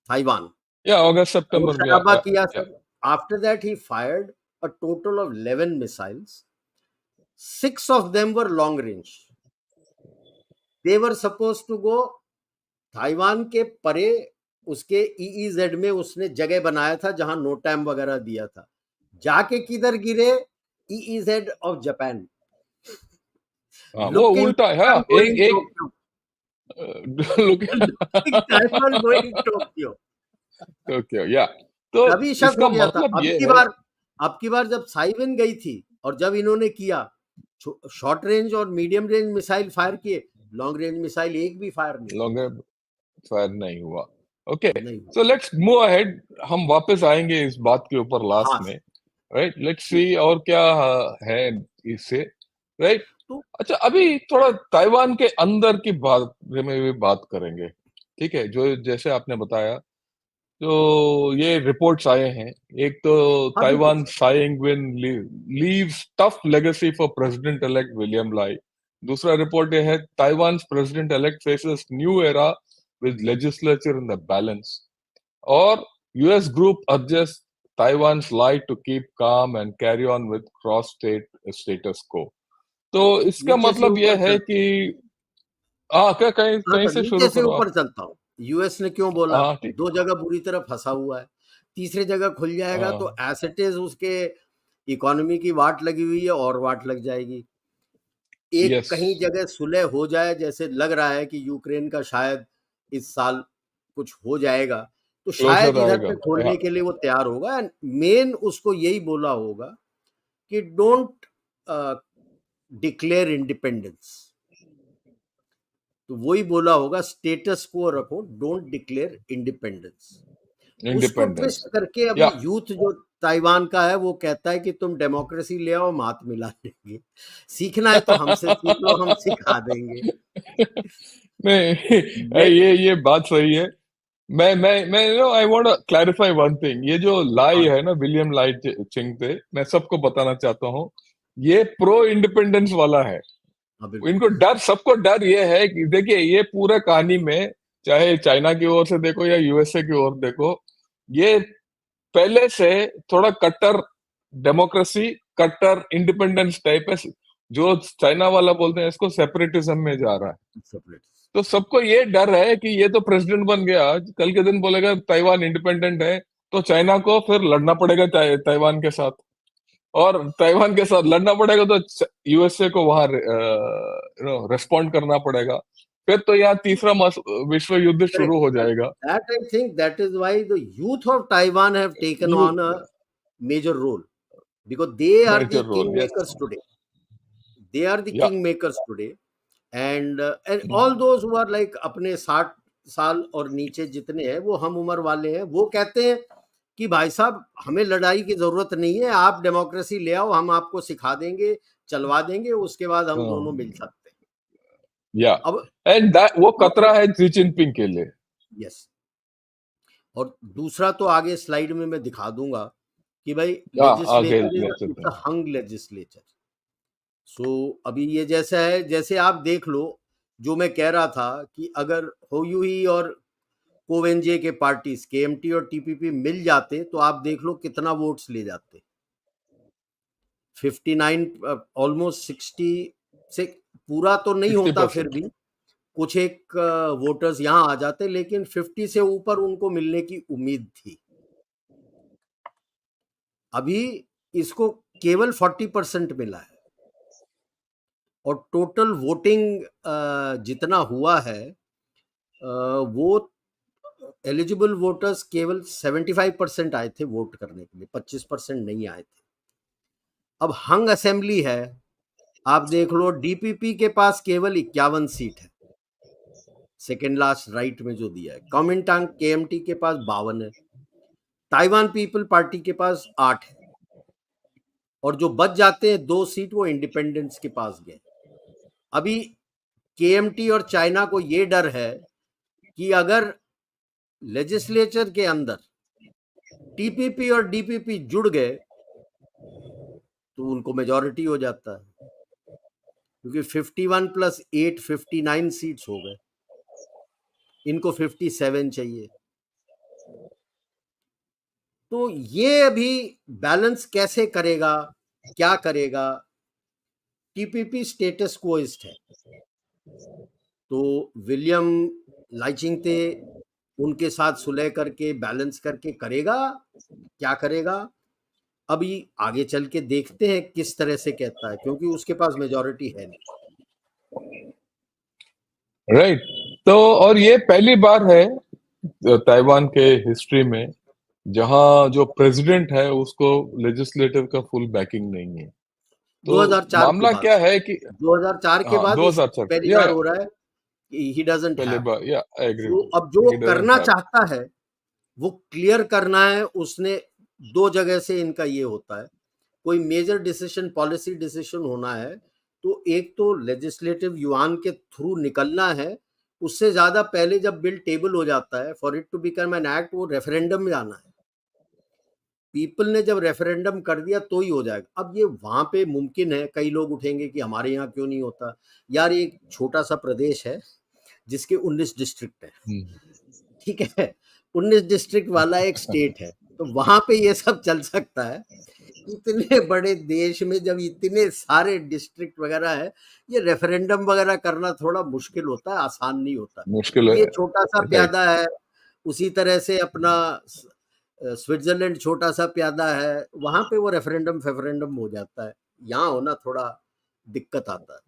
ताइवान, अगस्त सितंबर किया sir. After that he fired a total of 11 missiles. 6 of them were long range. They were supposed to go Taiwan के परे, उसके EEZ में उसने जगह बनाया था जहां नोटैम वगैरह दिया था, जाके किधर गिरे? EEZ of Japan. वो उल्टा है, एक टोक्यो, या तो अभी शक हो गया था। अब की बार जब साइविन गई थी और जब इन्होंने किया शॉर्ट रेंज और मीडियम रेंज मिसाइल फायर किए, लॉन्ग रेंज मिसाइल एक भी फायर नहीं हुआ। Okay, so let's move ahead, हम वापस आएंगे इस बात के ऊपर लास्ट में, राइट, लेट्स सी और क्या है इससे, राइट। अच्छा, अभी थोड़ा ताइवान के अंदर की बात में भी बात करेंगे, ठीक है? जो जैसे आपने बताया, तो ये रिपोर्ट्स आए हैं, एक तो ताइवान सांगविन leaves tough legacy for president elect William Lai. दूसरा रिपोर्ट ये है, Taiwan president elect faces new era with legislature in the balance, और US group urges Taiwan's lie to keep calm and carry on with cross state status quo। तो इसका मतलब यह है कि क्या कहीं से शुरू करो? ऊपर चलता हूँ। यूएस ने क्यों बोला? हाँ ठीक। 2 जगह बुरी तरह फंसा हुआ है, तीसरे जगह खुल जाएगा तो हाँ एज इट इज उसके इकोनॉमी की वाट लगी हुई है और वाट लग जाएगी। एक यस, कहीं जगह सुलह हो जाए, जैसे लग रहा है कि यूक्रेन का शायद इस साल कुछ हो जाएगा, तो शायद क्लोजर इधर आएगा। पे खोलने के लिए वो तैयार होगा। एंड मेन उसको यही बोला होगा कि डोंट डिक्लेयर इंडिपेंडेंस। तो वही बोला होगा, स्टेटस को रखो, डोंट डिक्लेयर इंडिपेंडेंस। उसको इंडिपेंडेंस। ट्विस्ट करके अभी या यूथ जो ताइवान का है वो कहता है कि तुम डेमोक्रेसी ले आओ, हम हाथ मिला लेंगे। सीखना है तो हमसे सीख लो, हम सिखा देंगे। नहीं, मैं ये बात सही है। मैं I want to clarify one thing. ये जो लाई हाँ है ना विलियम लाई चिंगते, मैं सबको बताना चाहता हूँ, ये प्रो इंडिपेंडेंस वाला है। हाँ, बिल्कुल इनको डर, सबको डर ये है कि देखिए ये पूरा कहानी में, चाहे चाइना की ओर से देखो या यूएसए की ओर देखो, ये पहले से थोड़ा कट्टर डेमोक्रेसी, कट्टर इंडिपेंडेंस टाइप है। जो चाइना वाला बोलते हैं इसको सेपरेटिज्म में जा रहा है। सेपरेट। तो सबको ये डर है कि ये तो प्रेसिडेंट बन गया, आज कल के दिन बोलेगा ताइवान इंडिपेंडेंट है, तो चाइना को फिर लड़ना पड़ेगा ताइवान के साथ, और ताइवान के साथ लड़ना पड़ेगा तो यूएसए को वहां रेस्पॉन्ड करना पड़ेगा। फिर तो यहाँ तीसरा विश्व युद्ध शुरू हो जाएगा। That I think that is why the youth of Taiwan have taken you on a major role, because they are the major role, kingmakers yes. today. They are the या kingmakers today, and all those who are like अपने 60 साल और नीचे जितने हैं, वो हम उम्र वाले हैं, वो कहते हैं कि भाई साहब हमें लड़ाई की जरूरत नहीं है, आप डेमोक्रेसी ले आओ, हम आपको सिखा देंगे, चलवा देंगे, उसके बाद हम दोनों मिल सकते हैं। या अब एंड वो खतरा है शी जिनपिंग के लिए। यस, और दूसरा तो आगे स्लाइड में मैं दिखा दूंगा कि भाई या आगे लेजिस्लेचर ले इज चलते अ हैं। हंग लेजिस्लेचर। सो अभी ये जैसा है, जैसे आप देख लो, जो मैं कह रहा था कि अगर होयूही और कोवेंजे के पार्टीज केएमटी और टीपीपी मिल जाते तो आप देख लो कितना वोट्स ले जाते। 59, ऑलमोस्ट 60 से पूरा तो नहीं होता, फिर 60%। भी कुछ एक वोटर्स यहाँ आ जाते, लेकिन 50 से ऊपर उनको मिलने की उम्मीद थी। अभी इसको केवल 40% मिला है, और टोटल वोटिंग जितना हुआ है, वो एलिजिबल वोटर्स केवल 75% आए थे वोट करने के लिए, 25% नहीं आए थे। अब हंग असेंबली है, आप देख लो, डीपीपी के पास केवल 51 सीट है, सेकेंड लास्ट राइट में जो दिया है। कॉमिंटांग केएमटी के पास 52 है, ताइवान पीपल पार्टी के पास 8 है, और जो बच जाते हैं 2 सीट वो इंडिपेंडेंस के पास गए। अभी केएमटी और चाइना को ये डर है कि अगर लेजिस्लेचर के अंदर टीपीपी और डीपीपी जुड़ गए तो उनको मेजॉरिटी हो जाता है, क्योंकि 51 + 8 59 सीट्स हो गए, इनको 57 चाहिए। तो ये अभी बैलेंस कैसे करेगा, क्या करेगा? टीपीपी स्टेटस क्वोइस्ट है, तो विलियम लाइचिंगते उनके साथ सुलह करके बैलेंस करके करेगा, क्या करेगा? अभी आगे चल के देखते हैं किस तरह से कहता है, क्योंकि उसके पास मेजॉरिटी है नहीं। राइट। तो और ये पहली बार है ताइवान के हिस्ट्री में जहां जो प्रेसिडेंट है उसको लेजिस्लेटिव का फुल बैकिंग नहीं है। तो 2004 के मामला बाद, क्या है कि 2004 के हाँ बाद इस 2004 पहली या बार हो रहा है कि ही डजंट पहले हैव। बार, या आई एग्री, तो अब जो ही डजंट करना हैव। चाहता है वो क्लियर करना है उसने। 2 जगह से इनका ये होता है, कोई मेजर डिसीजन, पॉलिसी डिसीजन होना है तो एक तो लेजिस्लेटिव युआन के थ्रू निकलना है, उससे ज्यादा पहले जब बिल टेबल हो जाता है, for it to become an act, वो रेफरेंडम में जाना है। पीपल ने जब रेफरेंडम कर दिया तो ही हो जाएगा। अब ये वहां पे मुमकिन है, कई लोग उठेंगे कि हमारे यहाँ क्यों नहीं होता। यार ये एक छोटा सा प्रदेश है जिसके 19 डिस्ट्रिक्ट है, ठीक है, 19 डिस्ट्रिक्ट वाला एक स्टेट है, तो वहां पे ये सब चल सकता है। इतने बड़े देश में जब इतने सारे डिस्ट्रिक्ट वगैरह है, ये रेफरेंडम वगैरह करना थोड़ा मुश्किल होता है, आसान नहीं होता। मुश्किल है, ये छोटा सा राइट। प्यादा है, उसी तरह से अपना स्विट्जरलैंड छोटा सा प्यादा है, वहां पे वो रेफरेंडम हो जाता है, यहाँ होना थोड़ा दिक्कत आता है।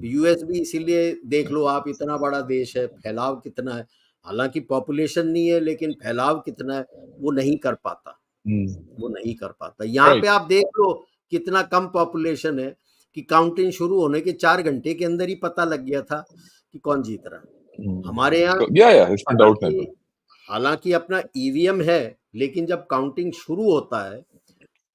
यूएस भी इसीलिए देख लो आप, इतना बड़ा देश है, फैलाव कितना है, हालांकि पॉपुलेशन नहीं है लेकिन फैलाव कितना है वो नहीं कर पाता, वो नहीं कर पाता। यहाँ राइट। पे आप देख लो कितना कम पॉपुलेशन है कि काउंटिंग शुरू होने के 4 घंटे के अंदर ही पता लग गया था कि कौन जीत रहा है। हमारे यहाँ तो या इसमें डाउट नहीं था। हालांकि अपना ईवीएम है, लेकिन जब काउंटिंग शुरू होता है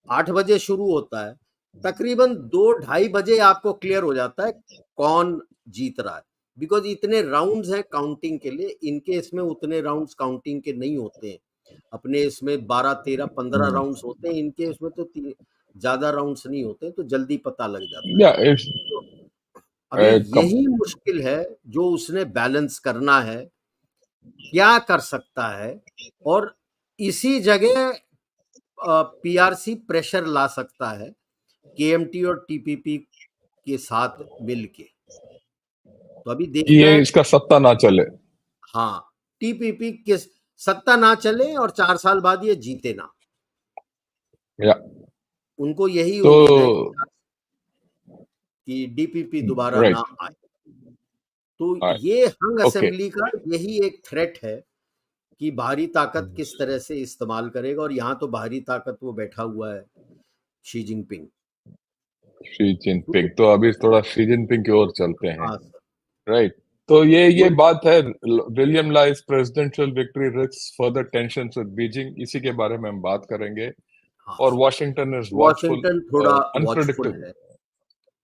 8 बजे शुरू होता है, तकरीबन 2-2:30 बजे आपको क्लियर हो जाता है कौन जीत रहा है, बिकॉज इतने राउंड्स हैं काउंटिंग के लिए, इनके इसमें उतने राउंड्स काउंटिंग के नहीं होते हैं। अपने इसमें 12, 13, 15 राउंड्स होते हैं, इनके इसमें तो ज्यादा राउंड्स नहीं होते, तो जल्दी पता लग जाता है। या इट्स तो अभी यही मुश्किल है जो उसने बैलेंस करना है, क्या कर सकता है, और इसी जगह पीआरसी प्रेशर ला सकता है केएमटी और टीपीपी के साथ मिलके। तो अभी देखना ये है, इसका सत्ता ना चले। हाँ, टीपीपी के सत्ता ना चले और 4 साल बाद ये जीते ना, या उनको यही तो उम्मीद है कि डीपीपी दोबारा ना राइट। आए। तो ये हंग ओके। असेंबली का यही एक थ्रेट है कि बाहरी ताकत किस तरह से इस्तेमाल करेगा, और यहाँ तो बाहरी ताकत वो बैठा हुआ है शी जिनपिंग। शी जिनपिंग, तो अभी थोड़ा शी जिनपिंग की ओर चलते हैं, हाँ सर, राइट। तो ये वो बात है, William Lai's presidential victory risks further tensions with Beijing, इसी के बारे में हम बात करेंगे। हाँ और sir, Washington is watchful, Washington थोड़ा वॉचफुल अनप्रेडिक्टेबल, है।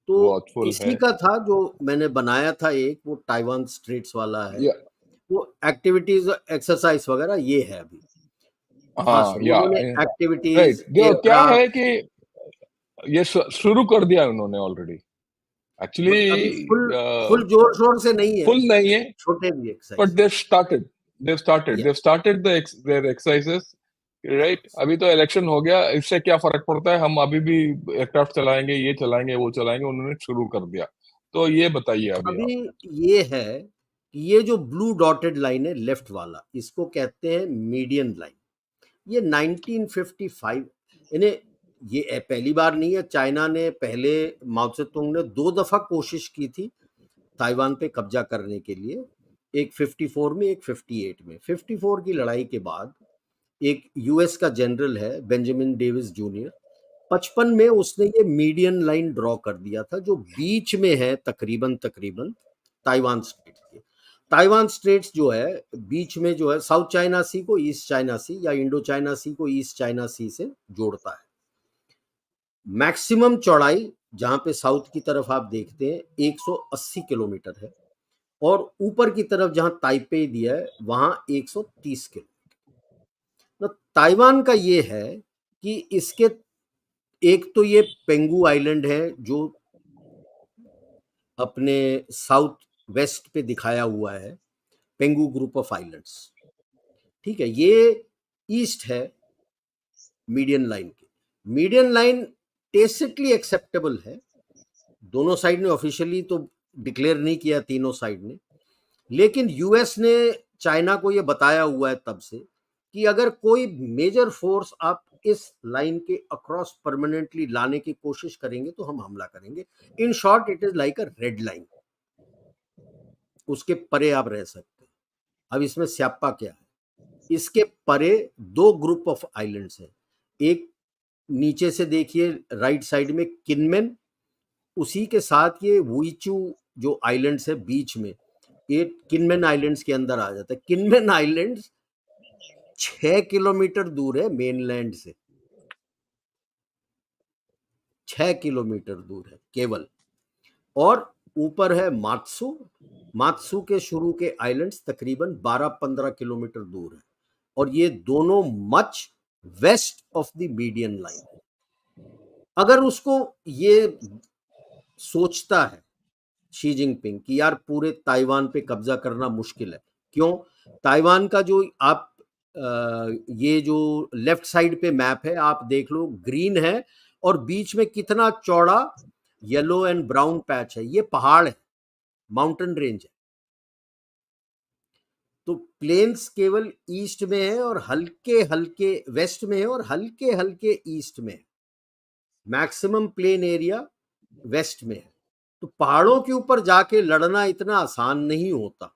तो वॉचफुल इसी है। का था जो मैंने बनाया था एक, वो ताइवान स्ट्रेट्स वाला है, या वो एक्टिविटीज एक्सरसाइज वगैरह ये है अभी। हाँ हाँ, सर, या उन्होंने राइट। एक्टिविटीज जो क्या एयरक्राफ्ट, है कि ये शुरू कर दिया उन्होंने ऑलरेडी, बट अभी एक्चुअली फुल जोर शोर से नहीं है, फुल नहीं है, छोटे भी but exercise. they've started their exercises, right. अभी तो इलेक्शन हो गया, इससे क्या फर्क पड़ता है, हम अभी भी एयरक्राफ्ट चलाएंगे, ये चलाएंगे, वो चलाएंगे, उन्होंने शुरू कर दिया। तो ये बताइए अभी आप। अभी ये है कि ये जो ब्लू डॉटेड लाइन है लेफ्ट वाला, इसको कहते हैं मीडियन लाइन। ये 1955, इन्हें ये पहली बार नहीं है, चाइना ने पहले, माओ त्से-तुंग ने 2 दफा कोशिश की थी ताइवान पे कब्जा करने के लिए, एक 54 में, एक 58 में। 54 की लड़ाई के बाद एक यूएस का जनरल है बेंजामिन डेविस जूनियर, 55 में उसने ये मीडियन लाइन ड्रॉ कर दिया था, जो बीच में है तकरीबन ताइवान स्ट्रेट्स के। ताइवान स्ट्रेट्स जो है बीच में, जो है साउथ चाइना सी को ईस्ट चाइना सी, या इंडो चाइना सी को ईस्ट चाइना सी से जोड़ता है। मैक्सिमम चौड़ाई जहां पे साउथ की तरफ आप देखते हैं 180 किलोमीटर है, और ऊपर की तरफ जहां ताइपे दिया है वहां 130 किलोमीटर। तो ताइवान का ये है कि इसके एक तो ये पेंगू आइलैंड है जो अपने साउथ वेस्ट पे दिखाया हुआ है, पेंगू ग्रुप ऑफ आइलैंड्स, ठीक है, ये ईस्ट है मीडियन लाइन के। मीडियन लाइन टेसिटली एक्सेप्टेबल है, दोनों साइड ने ऑफिशियली तो डिक्लेयर नहीं किया, तीनों साइड ने, लेकिन यूएस ने चाइना को ये बताया हुआ है तब से कि अगर कोई मेजर फोर्स आप इस लाइन के अक्रॉस परमानेंटली लाने की कोशिश करेंगे तो हम हमला करेंगे। In short it is like a red line, उसके परे आप रह सकते हैं। अब इसमें स्यापा क्या है, इसके परे 2 ग्रुप ऑफ आइलैंड्स हैं, एक नीचे से देखिए राइट साइड में किनमेन, उसी के साथ ये वुइचू जो आइलैंड्स है बीच में, ये किनमेन आइलैंड्स के अंदर आ जाता है। किनमेन आइलैंड्स 6 किलोमीटर दूर है मेनलैंड से, 6 किलोमीटर दूर है केवल, और ऊपर है मात्सू, मात्सू के शुरू के आइलैंड्स तकरीबन 12-15 किलोमीटर दूर है, और ये दोनों much west of the median line. अगर उसको ये सोचता है शी जिनपिंग कि यार पूरे ताइवान पे कब्जा करना मुश्किल है, क्यों, ताइवान का जो आप ये जो लेफ्ट साइड पे मैप है आप देख लो, ग्रीन है और बीच में कितना चौड़ा येलो एंड ब्राउन पैच है, ये पहाड़ है, माउंटेन रेंज है। तो प्लेन्स केवल ईस्ट में है और हल्के हल्के वेस्ट में है और हल्के हल्के ईस्ट में है, मैक्सिमम प्लेन एरिया वेस्ट में है। तो पहाड़ों के ऊपर जाके लड़ना इतना आसान नहीं होता।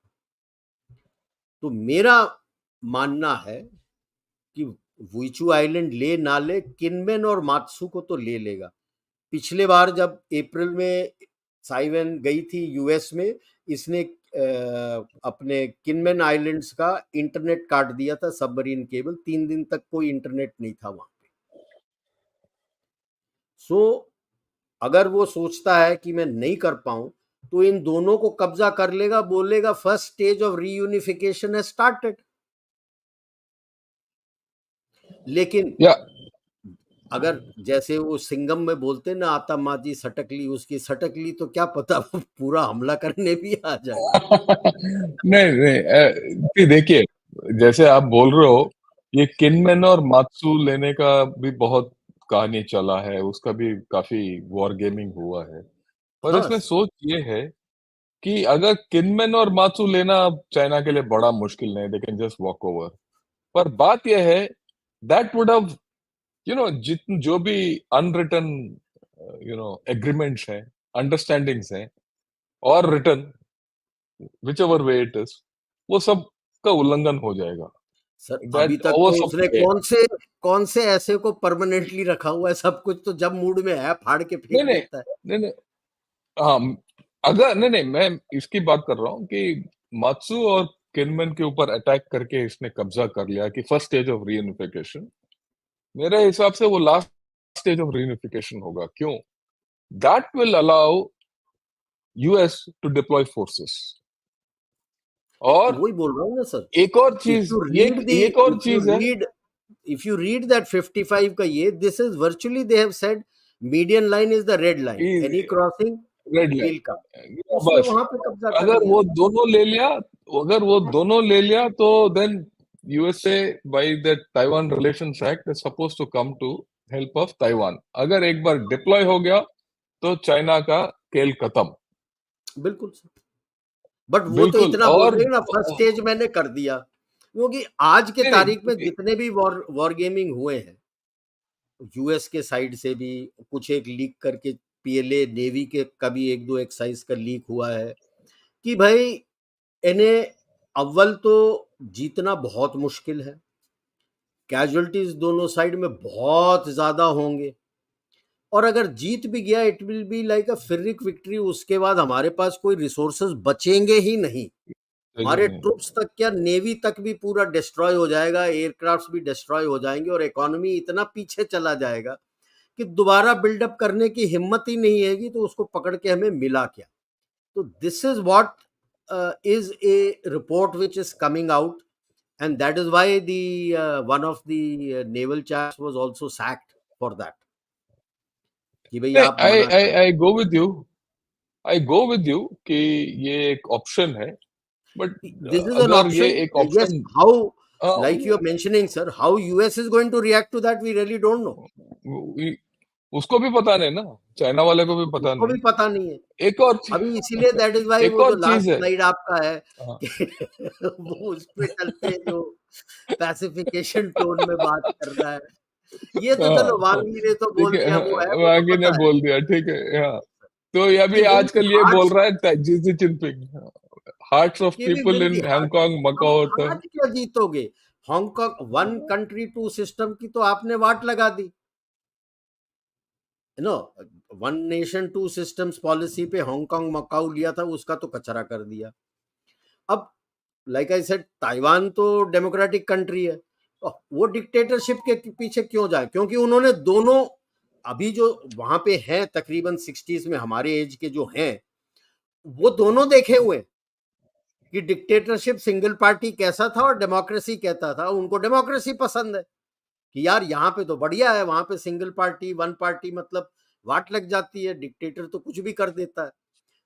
तो मेरा मानना है कि वुइचू आइलैंड ले ना ले, किनमेन और मात्सू को तो ले लेगा। पिछले बार जब अप्रैल में साइवेन गई थी यूएस में, इसने अपने किनमेन आइलैंड्स का इंटरनेट काट दिया था, सबमरीन केबल, 3 दिन तक कोई इंटरनेट नहीं था वहां पे। सो अगर वो सोचता है कि मैं नहीं कर पाऊं तो इन दोनों को कब्जा कर लेगा, बोलेगा first stage of reunification has started. लेकिन या अगर जैसे वो सिंगम में बोलते ना, आता माजी सटकली, उसकी सटकली तो क्या पता वो पूरा हमला करने भी आ जाए। नहीं नहीं देखिए, जैसे आप बोल रहे हो, ये किनमेन और मात्सू लेने का भी बहुत कहानी चला है, उसका भी काफी वॉर गेमिंग हुआ है। पर हाँ इसमें सोच ये है कि अगर किनमेन और मात्सू लेना चाइना के लिए बड़ा मुश्किल नहीं, they can just walk over. पर बात यह है, दैट वुड हैव जितने जो भी अनरिटन एग्रीमेंट्स हैं, अंडरस्टैंडिंग्स हैं, और written, whichever way it is, वो सब का उल्लंघन हो जाएगा। सर, अभी दैट तक वो तो सब उसने करेगा। कौन से ऐसे को परमानेंटली रखा हुआ है? सब कुछ तो जब मूड में है फाड़ के नहीं फेंक नहीं देता है। नहीं नहीं, हाँ, अगर नहीं नहीं, मैं इसकी बात कर रहा हूँ कि मात्सू और किनमेन के ऊपर अटैक करके इसने कब्जा कर लिया कि फर्स्ट स्टेज ऑफ रीयूनिफिकेशन। मेरे हिसाब से वो लास्ट स्टेज ऑफ रीयूनिफिकेशन होगा। क्यों? That will allow US to deploy forces. तो और वही बोल रहा हूँ ना सर, एक और इफ चीज, यू ये रीड दी एक और इफ यू चीज है। Read if you read that 55 का, ये this is virtually they have said median line is the red line, any crossing red will come. Line, उसने बस। वहां पे कब्जा कर अगर लिया। वो दोनों ले लिया, अगर वो दोनों ले लिया, तो then USA by the Taiwan relations act is suppose to come to help of Taiwan. अगर एक बार डिप्लॉय हो गया तो चाइना का खेल खत्म। बिल्कुल सर, बट वो तो बिल्कुल। इतना बोल और रहे हैं ना, फर्स्ट स्टेज मैंने कर दिया। क्योंकि आज के नहीं तारीख में नहीं, जितने भी वॉर गेमिंग हुए हैं, यूएस के साइड से भी कुछ एक लीक करके, पीएलए नेवी के कभी एक दो एक्साइज का लीक हुआ है कि भाई इन्हें अव्वल तो जीतना बहुत मुश्किल है, कैजुअलिटीज दोनों साइड में बहुत ज्यादा होंगे, और अगर जीत भी गया it will be like a pyrrhic victory. उसके बाद हमारे पास कोई रिसोर्सेज बचेंगे ही नहीं। हमारे नहीं, ट्रूप्स तक क्या, नेवी तक भी पूरा डिस्ट्रॉय हो जाएगा, एयरक्राफ्ट भी डिस्ट्रॉय हो जाएंगे, और इकोनॉमी इतना पीछे चला जाएगा कि दोबारा बिल्डअप करने की हिम्मत ही नहीं हैगी। तो उसको पकड़ के हमें मिला क्या? तो this is what is a report which is coming out, and that is why the one of the naval chaps was also sacked for that, कि भाई नहीं, आप आई मना आई कर। I go with you, I go with you कि ये एक ऑप्शन है। बट This is an अगर ये option, एक yes. Option, How, like you are mentioning sir, how US is going to react to that, we really don't know. उसको भी पता नहीं ना, चाइना वाले को भी पता उसको भी नहीं। पता नहीं है एक और अभी, इसीलिए दैट इज वाई एक वो जो और लास्ट चीज है। स्लाइड आपका है हाँ, कि वो उस पे चलते हैं जो पैसिफिकेशन टोन में बात कर रहा है। ये तो चलो हाँ, वांगी ने तो ठीक बोल है, दिया, वो है, वो तो आगे ने पता है बोल दिया, ठीक है। हाँ, तो ये कि भी विल आजकल ये बोल हार्ट्स रहा है जी जिनपिंग, हार्ट्स ऑफ कि we people will the in heart. Hong Kong अब मकाओ होता है। हार्ट क्या जीतोगे? Hong Kong one country two system की तो आपने वाट लगा दी, no, one nation two systems policy पे हांगकांग मकाऊ लिया था, उसका तो कचरा कर दिया। अब लाइक आई सेड, ताइवान तो डेमोक्रेटिक कंट्री है, तो वो डिक्टेटरशिप के पीछे क्यों जाए? क्योंकि उन्होंने दोनों, अभी जो वहां पे हैं तकरीबन 60s में हमारे एज के जो हैं, वो दोनों देखे हुए हैं कि डिक्टेटरशिप सिंगल पार्टी कैसा था और डेमोक्रेसी कहता था। उनको डेमोक्रेसी पसंद है कि यार यहाँ पे तो बढ़िया है, वहां पे सिंगल पार्टी वन पार्टी मतलब वाट लग जाती है, डिक्टेटर तो कुछ भी कर देता है।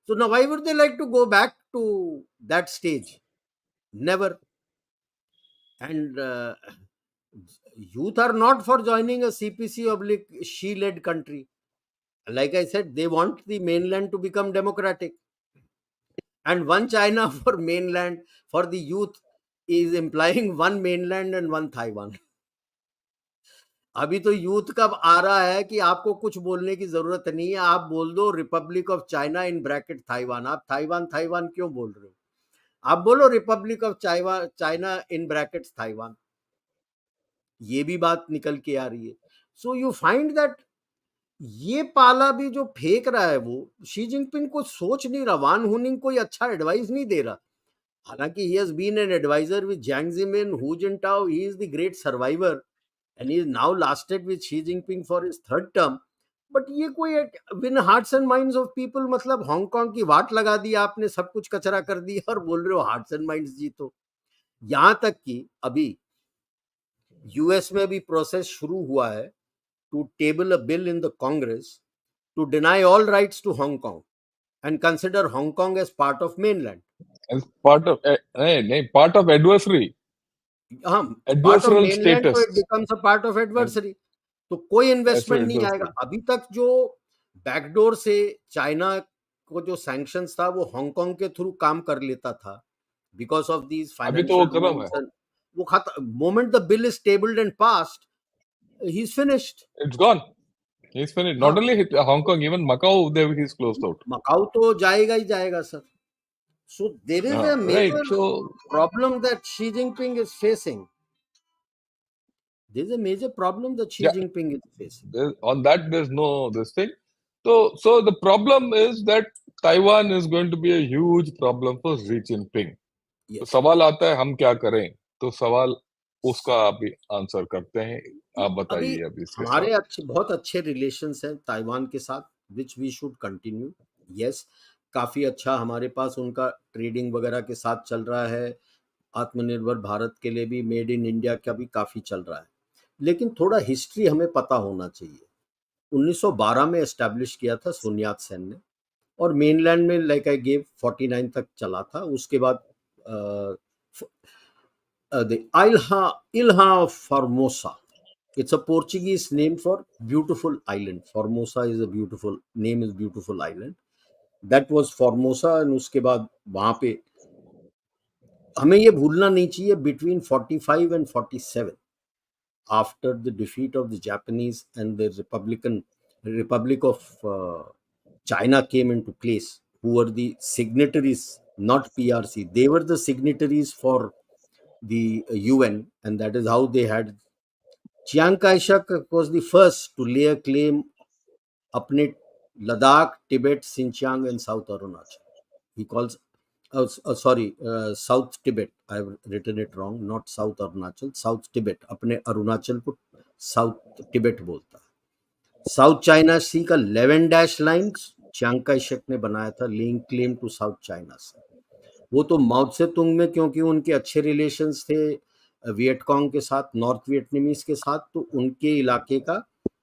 So now why would they like to go back to that stage? Never. And Youth are not for joining a CPC oblique Xi-led country. Like I said, they want the mainland to become democratic. And one China for mainland, for the youth, is implying one mainland and one Taiwan. अभी तो youth कब आ रहा है कि आपको कुछ बोलने की जरूरत नहीं है, आप बोल दो Republic of China in bracket Taiwan. आप ताइवान ताइवान क्यों बोल रहे हो? आप बोलो Republic of China in bracket Taiwan. ये भी बात निकल के आ रही है. सो यू फाइंड दैट ये पाला भी जो फेंक रहा है वो शी जिनपिंग को सोच नहीं रहा. वान हुनिंग कोई अच्छा एडवाइस नहीं दे रहा. हालांकि he has been an advisor with Jiang Zemin, Hu Jintao. He is the great survivor and he is now lasted with Xi Jinping for his third term. But ये कोई win hearts and minds of people, मतलब Hong Kong की वाट लगा दी आपने, सब कुछ कचरा कर दिया और बोल रहे हो हार्ट्स एंड माइंड्स जीतो. यहां तक कि अभी यूएस में भी प्रोसेस शुरू हुआ है to table a bill in the Congress to deny all rights to Hong Kong and consider Hong Kong as part of mainland. As part of part of adversary. हाँ, part of Adversarial mainland, status. so it becomes a part of adversary. तो कोई investment नहीं आएगा. अभी तक जो backdoor से China को जो सैंक्शंस था वो हांगकांग के थ्रू काम कर लेता था बिकॉज ऑफ दीज फाइनेंशियल. वो खत्म. Moment the bill is tabled and passed, he is finished. It's gone. He is finished. Not only Hong Kong, even Macau they he is closed out. Macau तो जाएगा ही जाएगा sir. So there is a major problem that Xi Jinping is facing. There is a major problem that Xi Jinping is facing. On that, there's no this thing. So the problem is that Taiwan is going to be a huge problem for Xi Jinping. Yes. तो सवाल आता है हम क्या करें. तो सवाल उसका अभी आंसर करते हैं. आप बताइए. अभी हमारे बहुत अच्छे रिलेशंस हैं ताइवान के साथ, which we should continue. Yes. काफ़ी अच्छा हमारे पास उनका ट्रेडिंग वगैरह के साथ चल रहा है. आत्मनिर्भर भारत के लिए भी, मेड इन इंडिया का भी काफ़ी चल रहा है. लेकिन थोड़ा हिस्ट्री हमें पता होना चाहिए. 1912 में एस्टैब्लिश किया था sun yat-sen ने, और मेनलैंड में लाइक आई गेव 49 तक चला था. उसके बाद Ilha Formosa. It's a Portuguese name for beautiful island. Formosa is a beautiful name, is beautiful island. That was Formosa. and उसके बाद वहाँ पे हमें ये भूलना नहीं चाहिए, between 45 and 47, after the defeat of the Japanese and the Republic of China came into place, who were the signatories, not PRC. They were the signatories for the UN, and that is how they had. Chiang Kai-shek was the first to lay a claim अपने Ladakh, Tibet, Xinjiang and South Arunachal. He calls, South Tibet. I have written it wrong, not South Arunachal, South Tibet. अपने अरुणाचल को South Tibet बोलता है. South China Sea का 11- line Chiang Kai Shek ने बनाया था, laying claim to South China से. वो तो माओ त्से तुंग में, क्योंकि उनके अच्छे रिलेशंस थे वियटकॉन्ग के साथ, नॉर्थ वियतनामीज के साथ, तो उनके इलाके का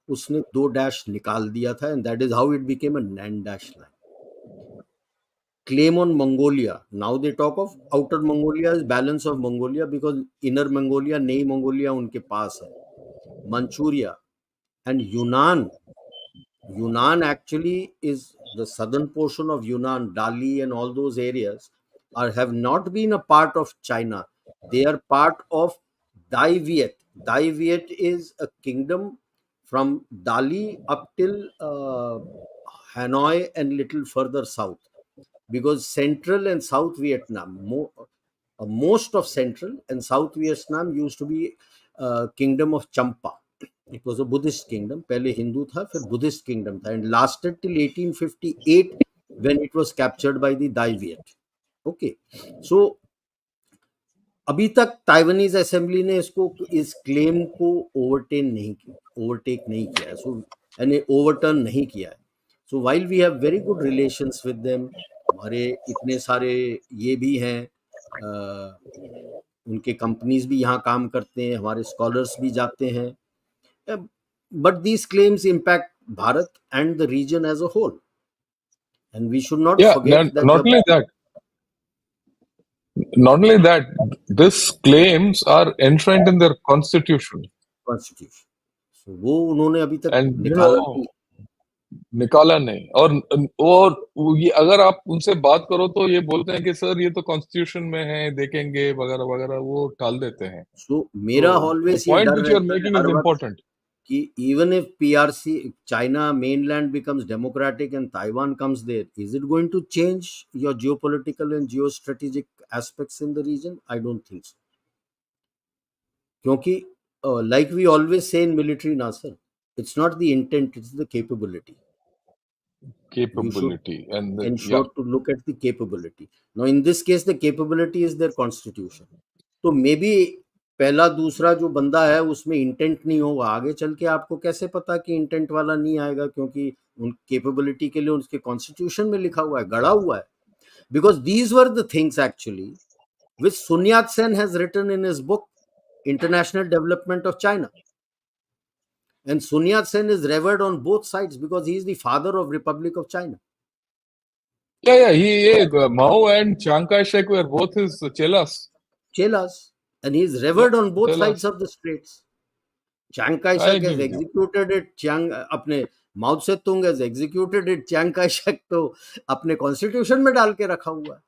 उसने 2 डैश निकाल दिया था, and that is how it became a 9- line. Claim on Mongolia. Now they talk of outer Mongolia as balance of Mongolia, because inner Mongolia, नई Mongolia उनके पास है. Manchuria and Yunnan. Yunnan actually is the southern portion of Yunnan, Dali and all those areas have not been a part of China. They are part of Dai Viet. Dai Viet is a kingdom from Dali up till Hanoi and little further south, because Central and South Vietnam, most of Central and South Vietnam used to be kingdom of Champa. It was a Buddhist kingdom. पहले हिंदू था, फिर Buddhist kingdom था, and lasted till 1858 when it was captured by the Dai Viet. Okay, so अभी तक Taiwanese assembly ने इस claim को overtake नहीं किया है, सो यानी ओवरटर्न नहीं किया है. So while we have very good relations with them, हमारे इतने सारे ये भी हैं, उनके कंपनीज भी यहाँ काम करते हैं, हमारे स्कॉलर्स भी जाते हैं. But these claims impact Bharat and the region as a whole, and we should not forget that. Not only that, These claims are enshrined in their constitution, constitution. So, वो उन्होंने अभी तक and निकाला नहीं। निकाला नहीं। और ये अगर आप उनसे बात करो तो ये बोलते हैं कि सर ये तो कॉन्स्टिट्यूशन में है, देखेंगे वगैरह वगैरह, वो टाल देते हैं। सो मेरा तो ऑलवेज the ये point डर which you are रहता है making हर is वक्त important. कि even if PRC China mainland becomes democratic and Taiwan comes there, is it going to change your geopolitical and geostrategic aspects in the region? I don't think so. क्योंकि like we always say in military, na sir, it's not the intent, it's the capability. You should Capability and yeah, ensure to look at the capability. Now in this case the capability is their constitution. तो may be पहला दूसरा जो बंदा है उसमें intent नहीं होगा, आगे चल के आपको कैसे पता कि इंटेंट वाला नहीं आएगा, क्योंकि उन कैपेबिलिटी के लिए उसके कॉन्स्टिट्यूशन में लिखा हुआ है, गड़ा हुआ है। Because these were the things actually which Sun Yat Sen has written in his book International Development of China, and Sun Yat-sen is revered on both sides because he is the father of Republic of China. Mao and Chiang Kai-shek were both his chelas, and he is revered on both chelas. sides of the straits. Chiang Kai-shek has executed it, अपने Mao Tse-tung has executed it, Chiang Kai-shek तो अपने constitution में डाल के रखा हुआ है।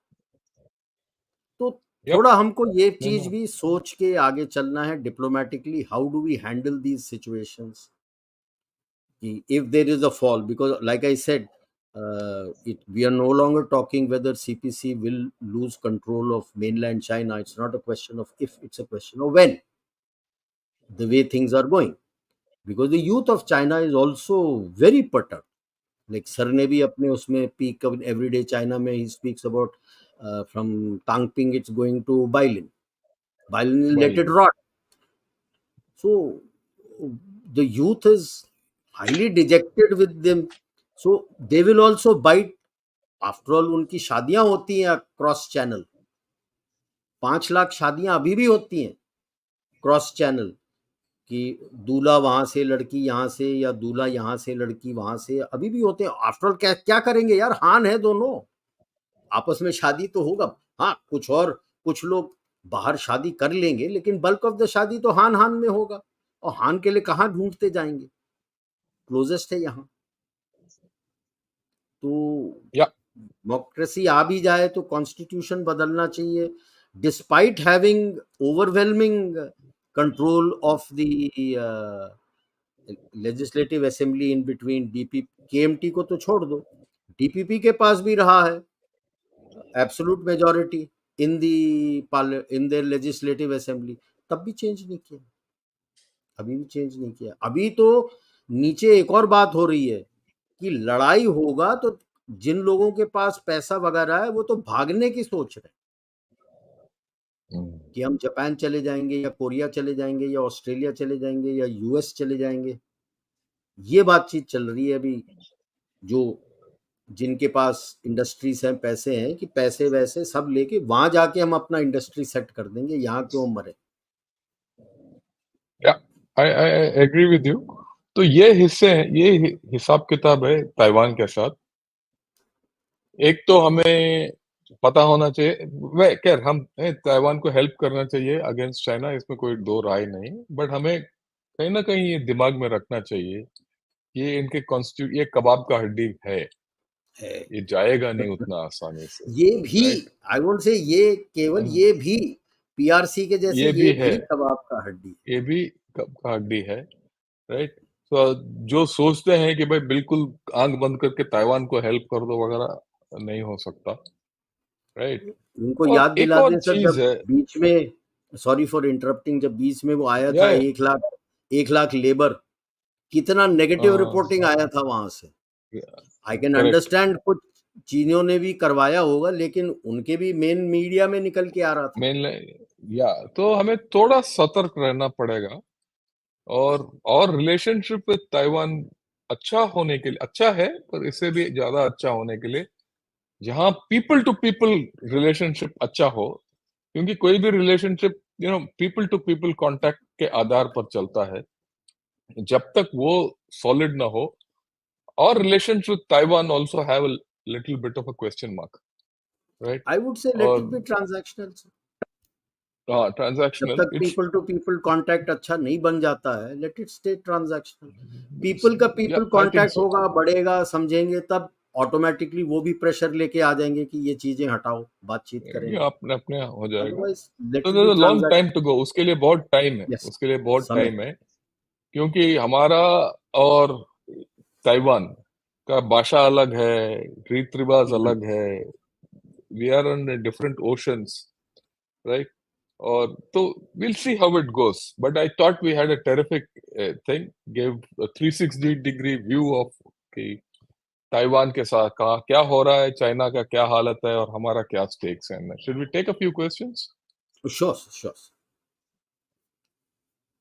तो थोड़ा हमको ये चीज भी सोच के आगे चलना है diplomatically, how do we handle these situations if there is a fall, because like I said, we are no longer talking whether CPC will lose control of mainland China. It's not a question of if, it's a question of when, the way things are going, because the youth of China is also very perturbed. Like sir ने भी अपने उसमें peak of everyday China में he speaks about from Tangping it's going to Bailin let it rot. So the youth is highly dejected with them, so they will also bite. After all उनकी शादियां होती हैं cross channel, 5 lakh शादियां अभी भी होती हैं क्रॉस चैनल, कि दूल्हा वहां से लड़की यहाँ से, या दूल्हा यहाँ से लड़की वहां से, अभी भी होते हैं। आफ्टर ऑल क्या करेंगे यार, हान है दोनों, आपस में शादी तो होगा। हाँ, कुछ लोग बाहर शादी कर लेंगे, लेकिन बल्क ऑफ द शादी तो हान में होगा, और हान के लिए कहाँ ढूंढते जाएंगे, क्लोजेस्ट है यहाँ। तो डेमोक्रेसी आ भी जाए तो कॉन्स्टिट्यूशन बदलना चाहिए, despite having overwhelming control of the legislative assembly in between KMT को तो छोड़ दो, डीपीपी के पास भी रहा है absolute majority in their legislative assembly, तब भी चेंज नहीं किया, अभी भी चेंज नहीं किया। अभी तो नीचे एक और बात हो रही है कि लड़ाई होगा तो जिन लोगों के पास पैसा वगैरह है वो तो भागने की सोच रहे कि हम जापान चले जाएंगे, या कोरिया चले जाएंगे, या ऑस्ट्रेलिया चले जाएंगे, या यूएस चले जाएंगे। ये बातचीत चल रही है अभी, जो जिनके पास इंडस्ट्रीज हैं, पैसे हैं, कि पैसे वैसे सब लेके वहां जाके हम अपना इंडस्ट्री सेट कर देंगे, यहाँ क्यों मरे। I agree with you. तो ये हिसाब किताब है ताइवान के साथ। एक तो हमें पता होना चाहिए, खैर हम ताइवान को हेल्प करना चाहिए अगेंस्ट चाइना, इसमें कोई दो राय नहीं, बट हमें कहीं ना कहीं ये दिमाग में रखना चाहिए ये इनके ये कबाब का हड्डी है, ये जाएगा नहीं उतना आसानी से। ये भी आई वोंट से ये केवल ये भी पीआरसी के जैसे ये भी कबाब का हड्डी, ये भी कबाब का हड्डी है, राइट। तो जो सोचते हैं कि भाई बिल्कुल आंख बंद करके ताइवान को हेल्प कर दो वगैरह, नहीं हो सकता, राइट। उनको याद दिला दें सर, जब बीच में, सॉरी फॉर इंटरप्टिंग, जब बीच में वो आया था 1 लाख लेबर, कितना नेगेटिव रिपोर्टिंग आया था वहां से। आई कैन अंडरस्टैंड कुछ चीनियों ने भी करवाया होगा, लेकिन उनके भी मेन मीडिया में निकल के आ रहा था। तो हमें थोड़ा सतर्क रहना पड़ेगा, और रिलेशनशिप विद ताइवान अच्छा होने के लिए, अच्छा है पर इससे भी ज्यादा अच्छा होने के लिए जहां पीपल टू पीपल रिलेशनशिप अच्छा हो, क्योंकि कोई भी relationship people to people contact के आधार पर चलता है, जब तक वो सॉलिड ना हो। और relationship with Taiwan also have a little bit of a question mark, right. I would say let it be transactional. हाँ, जब ट्रांजैक्शनल तक it's people to people contact अच्छा नहीं बन जाता है, let it stay transactional. People का या people I think contact so. होगा, बढ़ेगा, समझेंगे, तब ऑटोमेटिकली वो भी प्रेशर लेके आ जाएंगे कि ये चीजें हटाओ, बातचीत ये करेंगे। अपने अपने हो जाएगा। अदरवाइज तो late it B there's a long time to transactional. go, उसके लिए बहुत टाइम है, यस, उसके लिए बहुत समय टाइम है, क्योंकि हमारा और ताइवान का भाषा अलग है, रीत रिवाज है। अलग है, we are on different oceans, right? और तो we'll see how it goes, but I thought we had a terrific thing, gave a 360-degree view of कि ताइवान के साथ कहाँ क्या हो रहा है, चाइना का क्या हालत है और हमारा क्या स्टेक्स है। Should we take a few questions? Sure sure.